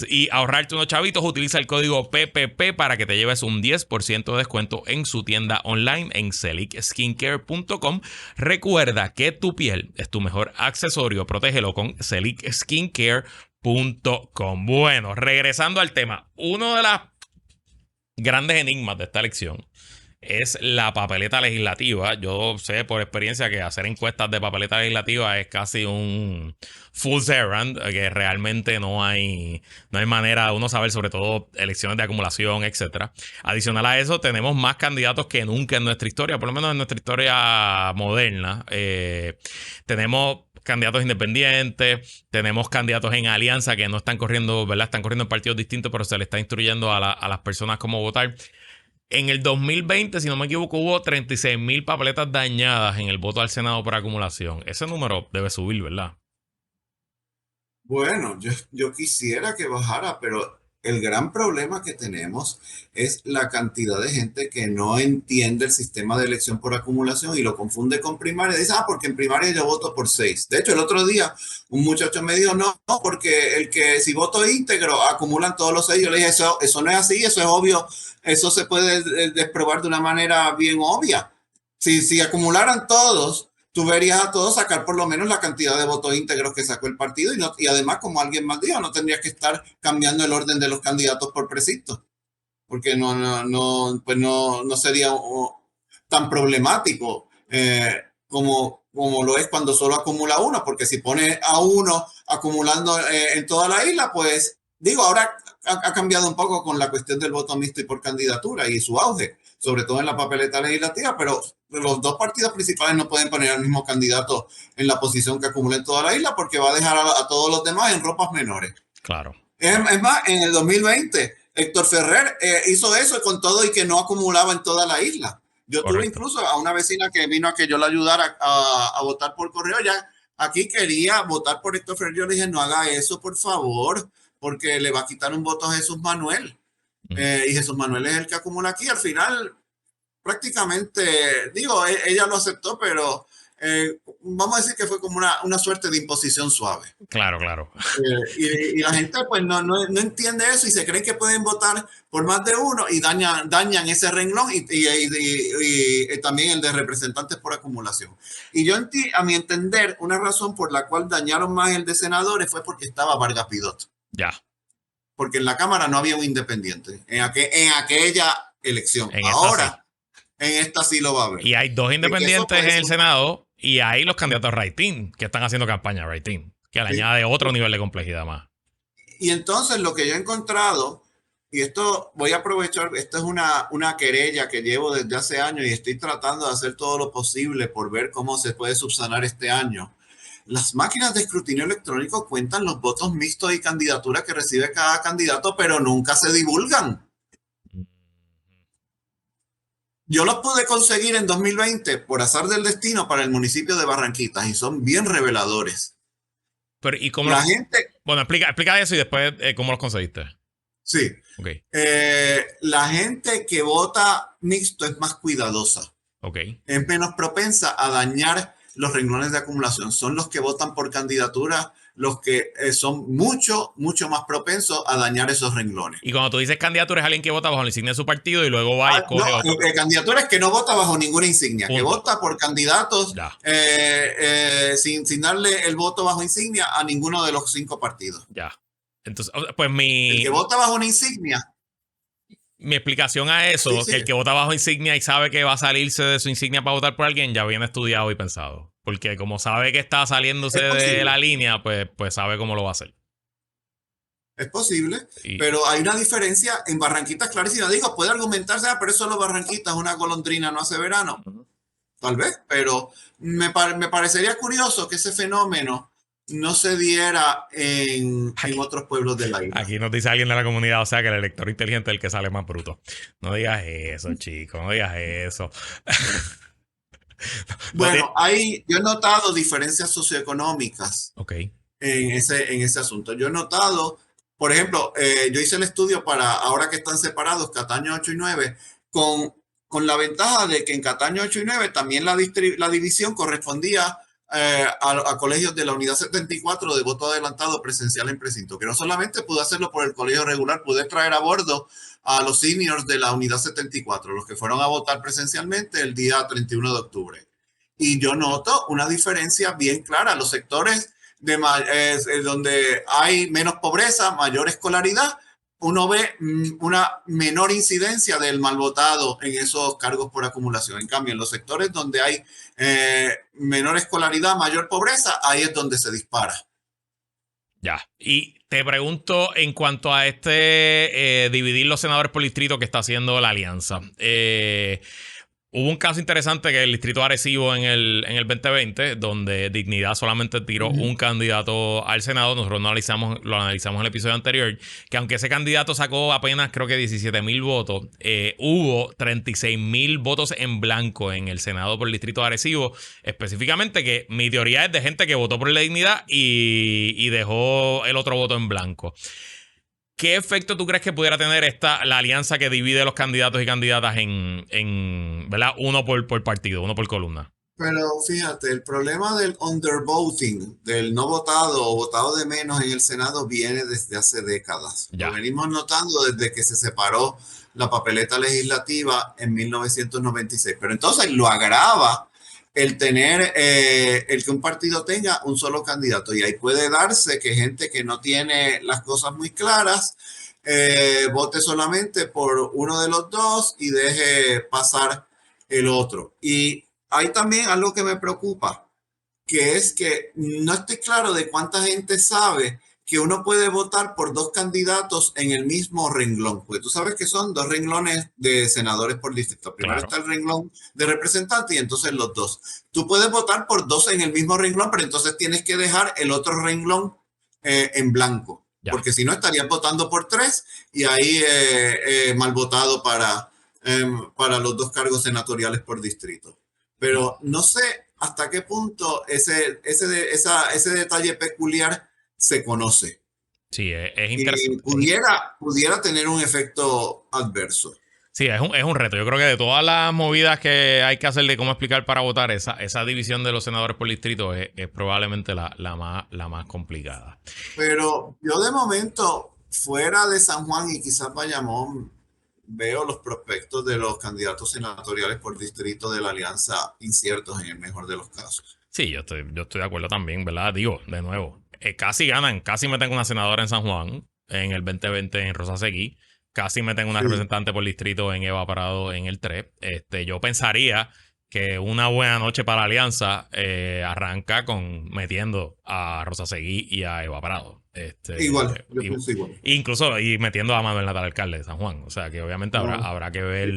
y ahorrarte unos chavitos, utiliza el código PPP para que te lleves un 10% de descuento en su tienda online en selicskincare.com. Recuerda que tu piel es tu mejor accesorio. Protégelo con selicskincare.com. Bueno, regresando al tema, uno de los grandes enigmas de esta elección es la papeleta legislativa. Yo sé por experiencia que hacer encuestas de papeleta legislativa es casi un fool's errand, que realmente no hay manera de uno saber, sobre todo elecciones de acumulación, etcétera. Adicional a eso, tenemos más candidatos que nunca en nuestra historia, por lo menos en nuestra historia moderna. Tenemos candidatos independientes, tenemos candidatos en alianza que no están corriendo, ¿verdad? Están corriendo en partidos distintos, pero se le está instruyendo a las personas cómo votar. En el 2020, si no me equivoco, hubo 36,000 papeletas dañadas en el voto al Senado por acumulación. Ese número debe subir, ¿verdad? Bueno, yo quisiera que bajara, pero el gran problema que tenemos es la cantidad de gente que no entiende el sistema de elección por acumulación y lo confunde con primaria. Dice, porque en primaria yo voto por 6. De hecho, el otro día un muchacho me dijo, no, porque si voto íntegro acumulan todos los 6. Yo le dije, eso no es así, eso es obvio. Eso se puede desprobar de una manera bien obvia. Si acumularan todos, tú verías a todos sacar por lo menos la cantidad de votos íntegros que sacó el partido y además, como alguien más dijo, no tendrías que estar cambiando el orden de los candidatos por precinto, porque no sería tan problemático como lo es cuando solo acumula uno, porque si pone a uno acumulando en toda la isla, pues digo, ahora ha cambiado un poco con la cuestión del voto mixto y por candidatura y su auge, sobre todo en la papeleta legislativa, pero los dos partidos principales no pueden poner al mismo candidato en la posición que acumula en toda la isla porque va a dejar a todos los demás en ropas menores. Claro. Es más, en el 2020, Héctor Ferrer hizo eso con todo y que no acumulaba en toda la isla. Yo tuve incluso a una vecina que vino a que yo la ayudara a votar por correo. Ya aquí quería votar por Héctor Ferrer. Yo le dije, no haga eso, por favor, porque le va a quitar un voto a Jesús Manuel. Y Jesús Manuel es el que acumula aquí. Al final, prácticamente, digo, ella lo aceptó, pero vamos a decir que fue como una suerte de imposición suave. Claro, claro. Y la gente pues no entiende eso y se creen que pueden votar por más de uno y dañan ese renglón y también el de representantes por acumulación. Y yo, a mi entender, una razón por la cual dañaron más el de senadores fue porque estaba Vargas Pidot. Ya. Porque en la Cámara no había un independiente en aquella elección. Ahora, en esta sí lo va a haber. Y hay dos independientes en el Senado y hay los candidatos right-in que están haciendo campaña right-in, que le añade otro nivel de complejidad más. Y entonces lo que yo he encontrado, y esto voy a aprovechar, esto es una querella que llevo desde hace años y estoy tratando de hacer todo lo posible por ver cómo se puede subsanar este año. Las máquinas de escrutinio electrónico cuentan los votos mixtos y candidaturas que recibe cada candidato, pero nunca se divulgan. Yo los pude conseguir en 2020 por azar del destino para el municipio de Barranquitas y son bien reveladores. Pero, ¿y cómo la gente? Bueno, explica eso y después cómo los conseguiste. Sí. Okay. La gente que vota mixto es más cuidadosa. Okay. Es menos propensa a dañar los renglones de acumulación. Son los que votan por candidatura los que son mucho más propensos a dañar esos renglones. Y cuando tú dices candidatura, es alguien que vota bajo la insignia de su partido y luego va y escoge otro. Candidatura es que no vota bajo ninguna insignia, que vota por candidatos sin darle el voto bajo insignia a ninguno de los 5 partidos. Ya. Entonces, pues el que vota bajo una insignia. Mi explicación a eso, que el que vota bajo insignia y sabe que va a salirse de su insignia para votar por alguien, ya viene estudiado y pensado. Porque como sabe que está saliéndose de la línea, pues sabe cómo lo va a hacer. Es posible, pero hay una diferencia en Barranquitas clarísima. Digo, puede argumentarse, pero eso solo Barranquitas, una golondrina no hace verano. Tal vez, pero me parecería curioso que ese fenómeno no se diera en otros pueblos de la isla. Aquí nos dice alguien de la comunidad, o sea, que el elector inteligente es el que sale más bruto. No digas eso, chico, no digas eso. Bueno, yo he notado diferencias socioeconómicas Ok. en ese asunto. Yo he notado, por ejemplo, yo hice el estudio para ahora que están separados Cataño 8 y 9, con la ventaja de que en Cataño 8 y 9 también la división correspondía a colegios de la unidad 74 de voto adelantado presencial en precinto, que no solamente pude hacerlo por el colegio regular, pude traer a bordo a los seniors de la unidad 74, los que fueron a votar presencialmente el día 31 de octubre. Y yo noto una diferencia bien clara. Los sectores donde hay menos pobreza, mayor escolaridad, uno ve una menor incidencia del mal votado en esos cargos por acumulación. En cambio, en los sectores donde hay menor escolaridad, mayor pobreza, ahí es donde se dispara. Ya. Y te pregunto en cuanto a dividir los senadores por distrito que está haciendo la alianza. Hubo un caso interesante que el distrito de Arecibo en el 2020, donde Dignidad solamente tiró un candidato al Senado. Nosotros lo analizamos en el episodio anterior, que aunque ese candidato sacó apenas creo que 17,000 votos, hubo 36,000 votos en blanco en el Senado por el distrito de Arecibo. Específicamente, que mi teoría es de gente que votó por la Dignidad y dejó el otro voto en blanco. ¿Qué efecto tú crees que pudiera tener la alianza que divide los candidatos y candidatas en ¿verdad? Uno por partido, uno por columna? Pero fíjate, el problema del undervoting, del no votado o votado de menos en el Senado, viene desde hace décadas. Ya. Lo venimos notando desde que se separó la papeleta legislativa en 1996. Pero entonces lo agrava el que un partido tenga un solo candidato. Y ahí puede darse que gente que no tiene las cosas muy claras vote solamente por uno de los dos y deje pasar el otro. Y hay también algo que me preocupa, que es que no estoy claro de cuánta gente sabe que uno puede votar por dos candidatos en el mismo renglón, porque tú sabes que son dos renglones de senadores por distrito. Primero está el renglón de representantes y entonces los dos. Tú puedes votar por dos en el mismo renglón, pero entonces tienes que dejar el otro renglón en blanco, porque si no estarías votando por tres y ahí mal votado para los dos cargos senatoriales por distrito. Pero no sé hasta qué punto ese detalle peculiar se conoce. Sí, es interesante. Y pudiera tener un efecto adverso. Sí, es un reto. Yo creo que de todas las movidas que hay que hacer de cómo explicar para votar, esa división de los senadores por distrito es probablemente la más complicada. Pero yo de momento, fuera de San Juan y quizás Bayamón, veo los prospectos de los candidatos senatoriales por distrito de la alianza inciertos en el mejor de los casos. Sí, yo estoy de acuerdo también, ¿verdad? Digo, de nuevo, casi meten una senadora en San Juan en el 2020 en Rosasegui, casi meten una representante por distrito en Eva Prado en el 3. Yo pensaría que una buena noche para la alianza arranca metiendo a Rosasegui y a Eva Prado. Igual, yo pienso igual. Incluso y metiendo a Manuel Natal, alcalde de San Juan. O sea que obviamente habrá que ver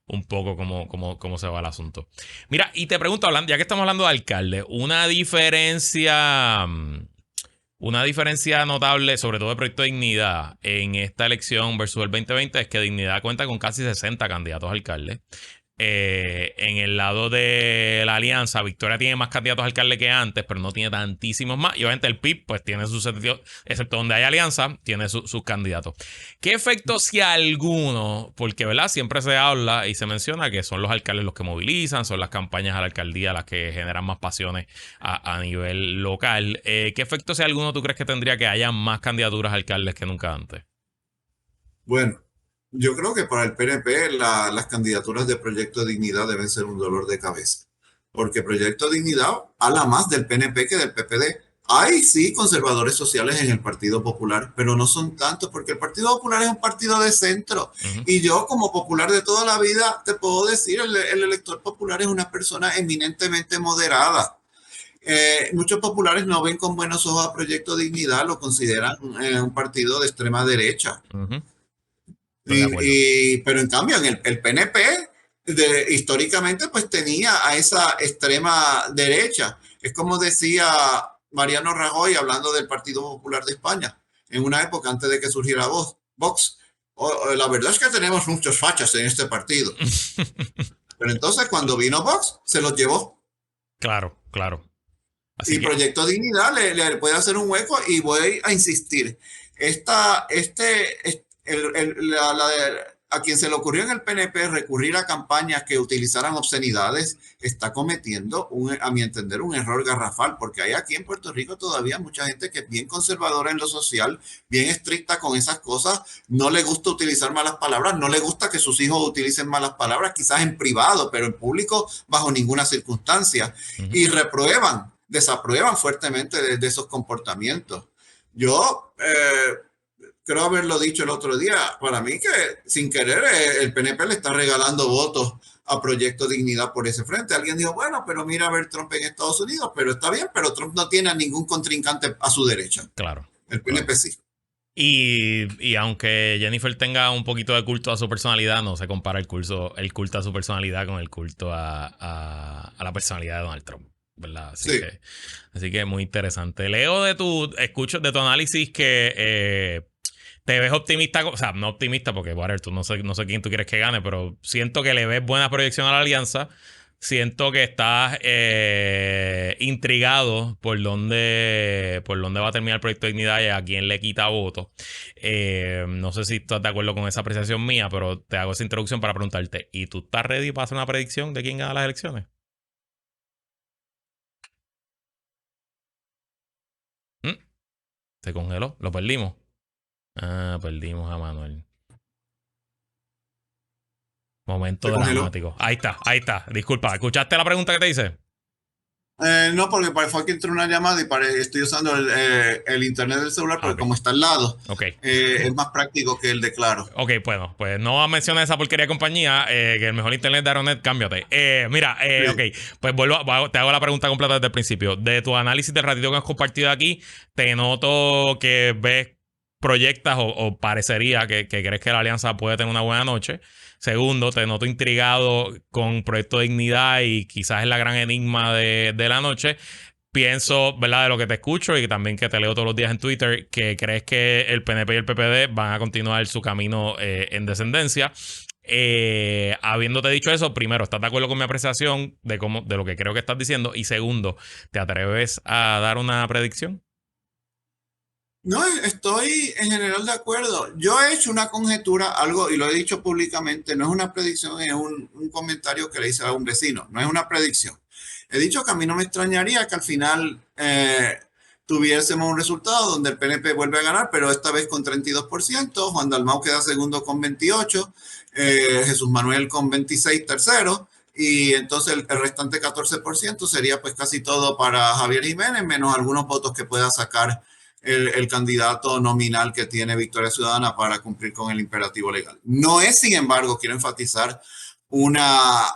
un poco cómo se va el asunto. Mira, y te pregunto, ya que estamos hablando de alcalde, una diferencia notable, sobre todo de Proyecto Dignidad, en esta elección versus el 2020 es que Dignidad cuenta con casi 60 candidatos a alcalde. En el lado de la alianza, Victoria tiene más candidatos a alcalde que antes, pero no tiene tantísimos más. Y obviamente el PIB, pues tiene sus, excepto donde hay alianza, tiene sus candidatos. ¿Qué efecto, si alguno? Porque, ¿verdad? Siempre se habla y se menciona que son los alcaldes los que movilizan, son las campañas a la alcaldía las que generan más pasiones a nivel local. ¿Qué efecto, si alguno, tú crees que tendría que haya más candidaturas a alcaldes que nunca antes? Bueno, yo creo que para el PNP las candidaturas de Proyecto Dignidad deben ser un dolor de cabeza, porque Proyecto Dignidad habla más del PNP que del PPD. Hay sí conservadores sociales en el Partido Popular, pero no son tantos, porque el Partido Popular es un partido de centro. Y yo, como popular de toda la vida, te puedo decir, el elector popular es una persona eminentemente moderada. Muchos populares no ven con buenos ojos a Proyecto Dignidad, lo consideran un partido de extrema derecha. Pero en cambio, en el PNP, históricamente, pues tenía a esa extrema derecha. Es como decía Mariano Rajoy hablando del Partido Popular de España, en una época antes de que surgiera Vox. La verdad es que tenemos muchos fachas en este partido. Pero entonces cuando vino Vox, se los llevó. Claro, claro. Y Proyecto Dignidad le puede hacer un hueco y voy a insistir. A quien se le ocurrió en el PNP recurrir a campañas que utilizaran obscenidades está cometiendo, a mi entender, un error garrafal, porque hay aquí en Puerto Rico todavía mucha gente que es bien conservadora en lo social, bien estricta con esas cosas, no le gusta utilizar malas palabras, no le gusta que sus hijos utilicen malas palabras, quizás en privado, pero en público bajo ninguna circunstancia, y desaprueban fuertemente de esos comportamientos. Yo creo haberlo dicho el otro día, para mí que sin querer el PNP le está regalando votos a Proyecto Dignidad por ese frente. Alguien dijo, bueno, pero mira a ver Trump en Estados Unidos, pero está bien, pero Trump no tiene a ningún contrincante a su derecha. Claro. El PNP claro. sí. Y aunque Jennifer tenga un poquito de culto a su personalidad, no se compara el culto a su personalidad con el culto a la personalidad de Donald Trump, ¿verdad? Así que muy interesante. Escucho de tu análisis que te ves optimista, o sea, no optimista porque, whatever, tú no sé quién tú quieres que gane, pero siento que le ves buena proyección a la alianza. Siento que estás intrigado por dónde va a terminar el Proyecto de Dignidad y a quién le quita votos. No sé si estás de acuerdo con esa apreciación mía, pero te hago esa introducción para preguntarte, ¿y tú estás ready para hacer una predicción de quién gana las elecciones? Se congeló, lo perdimos. Perdimos a Manuel. Momento dramático. Ahí está. Disculpa, ¿escuchaste la pregunta que te hice? No, porque fue que entró una llamada y estoy usando el internet del celular, porque como está al lado, es más práctico que el de Claro. Ok, bueno, pues no menciones esa porquería de compañía, que el mejor internet de Aeronet, cámbiate. Mira, sí. Ok, pues te hago la pregunta completa desde el principio. De tu análisis del ratito que has compartido aquí, te noto que proyectas o parecería que crees que la alianza puede tener una buena noche. Segundo, te noto intrigado con Proyecto de Dignidad y quizás es la gran enigma de la noche. Pienso, ¿verdad? De lo que te escucho y también que te leo todos los días en Twitter, que crees que el PNP y el PPD van a continuar su camino en descendencia. Habiéndote dicho eso, primero, ¿estás de acuerdo con mi apreciación de lo que creo que estás diciendo? Y segundo, ¿te atreves a dar una predicción? No, estoy en general de acuerdo. Yo he hecho una conjetura, algo, y lo he dicho públicamente, no es una predicción, es un comentario que le hice a un vecino, no es una predicción. He dicho que a mí no me extrañaría que al final tuviésemos un resultado donde el PNP vuelve a ganar, pero esta vez con 32%, Juan Dalmau queda segundo con 28%, Jesús Manuel con 26%, tercero, y entonces el restante 14% sería pues casi todo para Javier Jiménez, menos algunos votos que pueda sacar el candidato nominal que tiene Victoria Ciudadana para cumplir con el imperativo legal. No es, sin embargo, quiero enfatizar una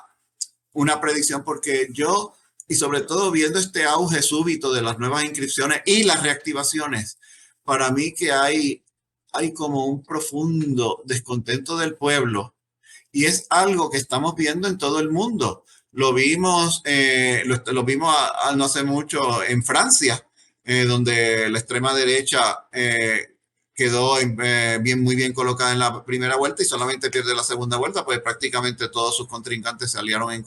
predicción porque yo, y sobre todo viendo este auge súbito de las nuevas inscripciones y las reactivaciones, para mí que hay como un profundo descontento del pueblo y es algo que estamos viendo en todo el mundo. Lo vimos no hace mucho en Francia, donde la extrema derecha quedó muy bien colocada en la primera vuelta y solamente pierde la segunda vuelta, pues prácticamente todos sus contrincantes se aliaron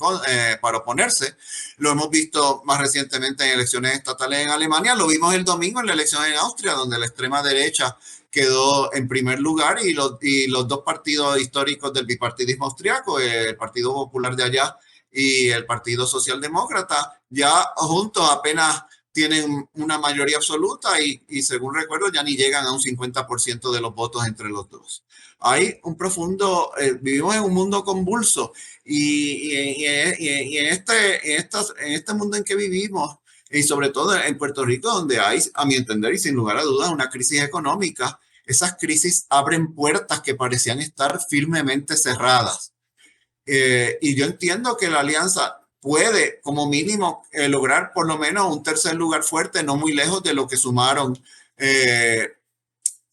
para oponerse. Lo hemos visto más recientemente en elecciones estatales en Alemania, lo vimos el domingo en la elección en Austria, donde la extrema derecha quedó en primer lugar y los dos partidos históricos del bipartidismo austriaco, el Partido Popular de allá y el Partido Socialdemócrata, ya juntos apenas tienen una mayoría absoluta y según recuerdo ya ni llegan a un 50% de los votos entre los dos. Hay un profundo, vivimos en un mundo convulso y en este mundo en que vivimos, y sobre todo en Puerto Rico, donde hay, a mi entender y sin lugar a dudas, una crisis económica, esas crisis abren puertas que parecían estar firmemente cerradas. Y yo entiendo que la alianza puede, como mínimo, lograr por lo menos un tercer lugar fuerte, no muy lejos de lo que sumaron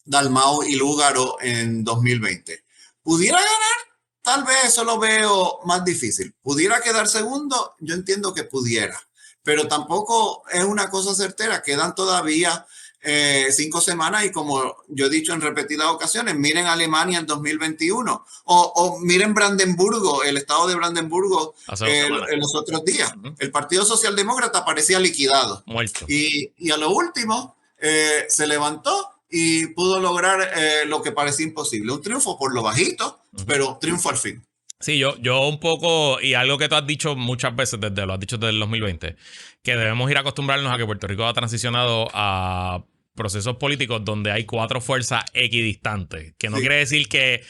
Dalmau y Lúgaro en 2020. ¿Pudiera ganar? Tal vez eso lo veo más difícil. ¿Pudiera quedar segundo? Yo entiendo que pudiera. pero tampoco es una cosa certera. Quedan todavía 5 semanas y como yo he dicho en repetidas ocasiones, miren Alemania en 2021 o miren Brandenburgo, el estado de Brandenburgo en los otros días. El Partido Socialdemócrata parecía liquidado. Muerto. Y a lo último se levantó y pudo lograr lo que parecía imposible. Un triunfo por lo bajito, pero triunfo al fin. Sí, yo un poco, y algo que tú has dicho muchas veces, lo has dicho desde el 2020, que debemos ir a acostumbrarnos a que Puerto Rico ha transicionado a procesos políticos donde hay 4 fuerzas equidistantes, que no quiere decir que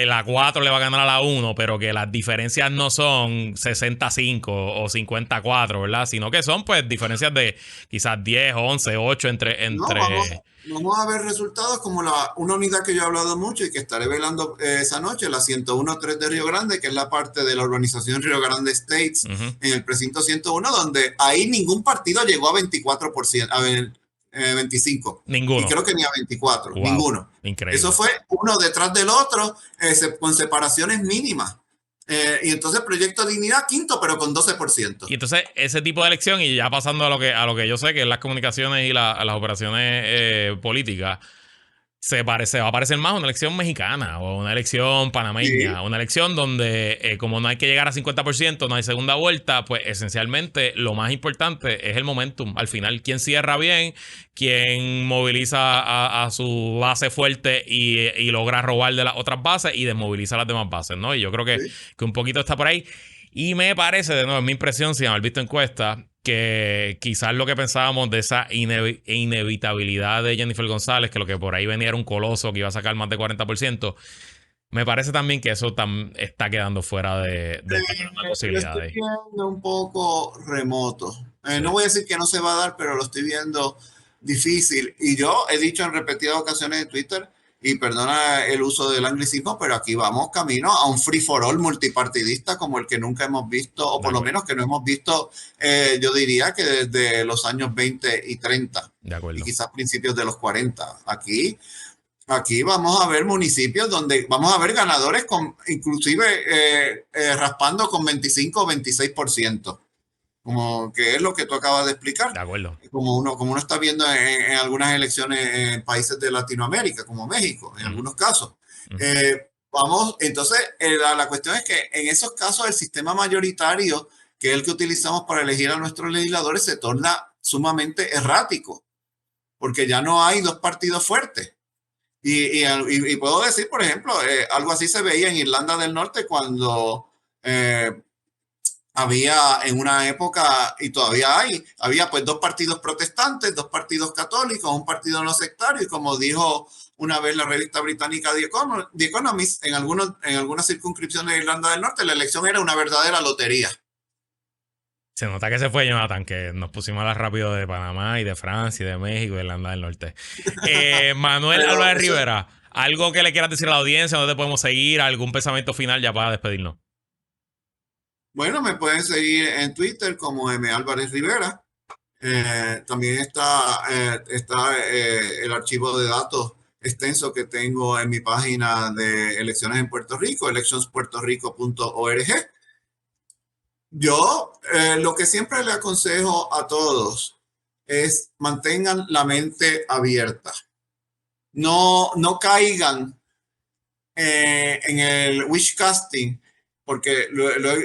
la 4 le va a ganar a la 1, pero que las diferencias no son 65 o 54, ¿verdad? Sino que son pues diferencias de quizás 10, 11, 8 entre... No, vamos a ver resultados como una unidad que yo he hablado mucho y que estaré velando esa noche, la 101.3 de Río Grande, que es la parte de la urbanización Río Grande Estates, en el precinto 101, donde ahí ningún partido llegó a 24%, a ver, 25. Ninguno. Y creo que ni a 24. Wow, ninguno. Increíble. Eso fue uno detrás del otro, con separaciones mínimas. Y entonces Proyecto Dignidad quinto, pero con 12%. Y entonces ese tipo de elección, y ya pasando a lo que yo sé, que es las comunicaciones y las operaciones políticas, se va a parecer más a una elección mexicana o una elección panameña, una elección donde como no hay que llegar a 50%, no hay segunda vuelta, pues esencialmente lo más importante es el momentum. Al final, quién cierra bien, quién moviliza a su base fuerte y logra robar de las otras bases y desmoviliza las demás bases, ¿no? Y yo creo que un poquito está por ahí. Y me parece, de nuevo, en mi impresión, sin haber visto encuestas, que quizás lo que pensábamos de esa inevitabilidad de Jennifer González, que lo que por ahí venía era un coloso que iba a sacar más de 40%, me parece también que eso está quedando fuera de una posibilidad. Lo estoy viendo un poco remoto. No voy a decir que no se va a dar, pero lo estoy viendo difícil. Y yo he dicho en repetidas ocasiones en Twitter, y perdona el uso del anglicismo, pero aquí vamos camino a un free for all multipartidista como el que nunca hemos visto, o por lo menos que no hemos visto, yo diría que desde los años 20 y 30, y quizás principios de los 40. Aquí vamos a ver municipios donde vamos a ver ganadores inclusive raspando con 25 o 26%. Como que es lo que tú acabas de explicar. De acuerdo. Como uno está viendo en algunas elecciones en países de Latinoamérica, como México, en algunos casos. Entonces, la cuestión es que en esos casos el sistema mayoritario, que es el que utilizamos para elegir a nuestros legisladores, se torna sumamente errático, porque ya no hay 2 partidos fuertes. Y puedo decir, por ejemplo, algo así se veía en Irlanda del Norte cuando... había en una época, y todavía había pues 2 partidos protestantes, 2 partidos católicos, un partido no sectario, y como dijo una vez la revista británica The Economist, en algunas circunscripciones de Irlanda del Norte, la elección era una verdadera lotería. Se nota que se fue Jonathan, que nos pusimos a hablar rápido de Panamá y de Francia y de México y de Irlanda del Norte. Manuel Álvarez Rivera, algo que le quieras decir a la audiencia, ¿dónde podemos seguir? ¿Algún pensamiento final ya para despedirnos? Bueno, me pueden seguir en Twitter como M. Álvarez Rivera. También está el archivo de datos extenso que tengo en mi página de elecciones en Puerto Rico, electionspuertorico.org. Yo lo que siempre le aconsejo a todos es mantengan la mente abierta. No caigan en el wishcasting, porque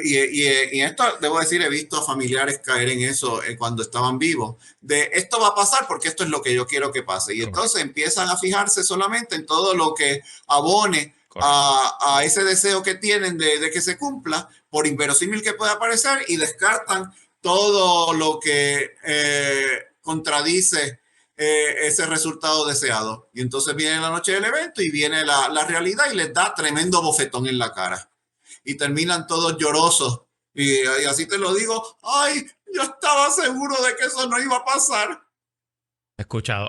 y esto debo decir, he visto a familiares caer en eso cuando estaban vivos, de esto va a pasar porque esto es lo que yo quiero que pase. Y entonces empiezan a fijarse solamente en todo lo que abone a ese deseo que tienen de que se cumpla, por inverosímil que pueda parecer, y descartan todo lo que contradice ese resultado deseado. Y entonces viene la noche del evento y viene la realidad y les da tremendo bofetón en la cara. Y terminan todos llorosos. Y así te lo digo, ay, yo estaba seguro de que eso no iba a pasar. He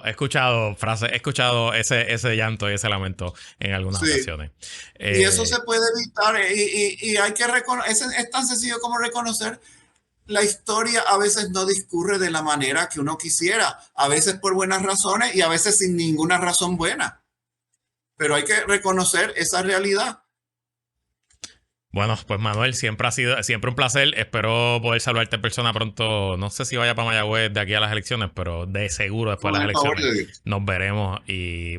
escuchado frases, he escuchado ese llanto y ese lamento en algunas ocasiones. Y eso se puede evitar y hay que reconocer, es tan sencillo como reconocer. La historia a veces no discurre de la manera que uno quisiera, a veces por buenas razones y a veces sin ninguna razón buena. Pero hay que reconocer esa realidad. Bueno, pues Manuel, siempre un placer. Espero poder saludarte en persona pronto. No sé si vaya para Mayagüez de aquí a las elecciones, pero de seguro después de las elecciones nos veremos y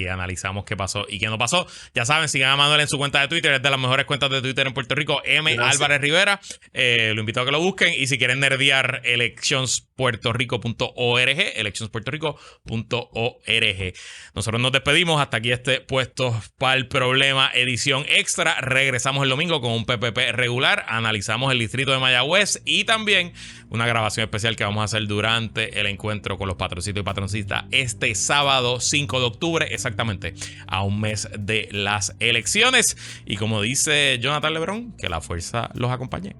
analizamos qué pasó y qué no pasó. Ya saben, sigan a Manuel en su cuenta de Twitter, es de las mejores cuentas de Twitter en Puerto Rico, Álvarez Rivera. Lo invito a que lo busquen y si quieren nerdear, electionspuertorico.org, electionspuertorico.org. Nosotros nos despedimos. Hasta aquí Puestos para el Problema, edición extra. Regresamos el domingo con un PPP regular. Analizamos el distrito de Mayagüez y también una grabación especial que vamos a hacer durante el encuentro con los patroncitos y patroncitas este sábado 5 de octubre, exactamente a un mes de las elecciones. Y como dice Jonathan Lebrón, que la fuerza los acompañe.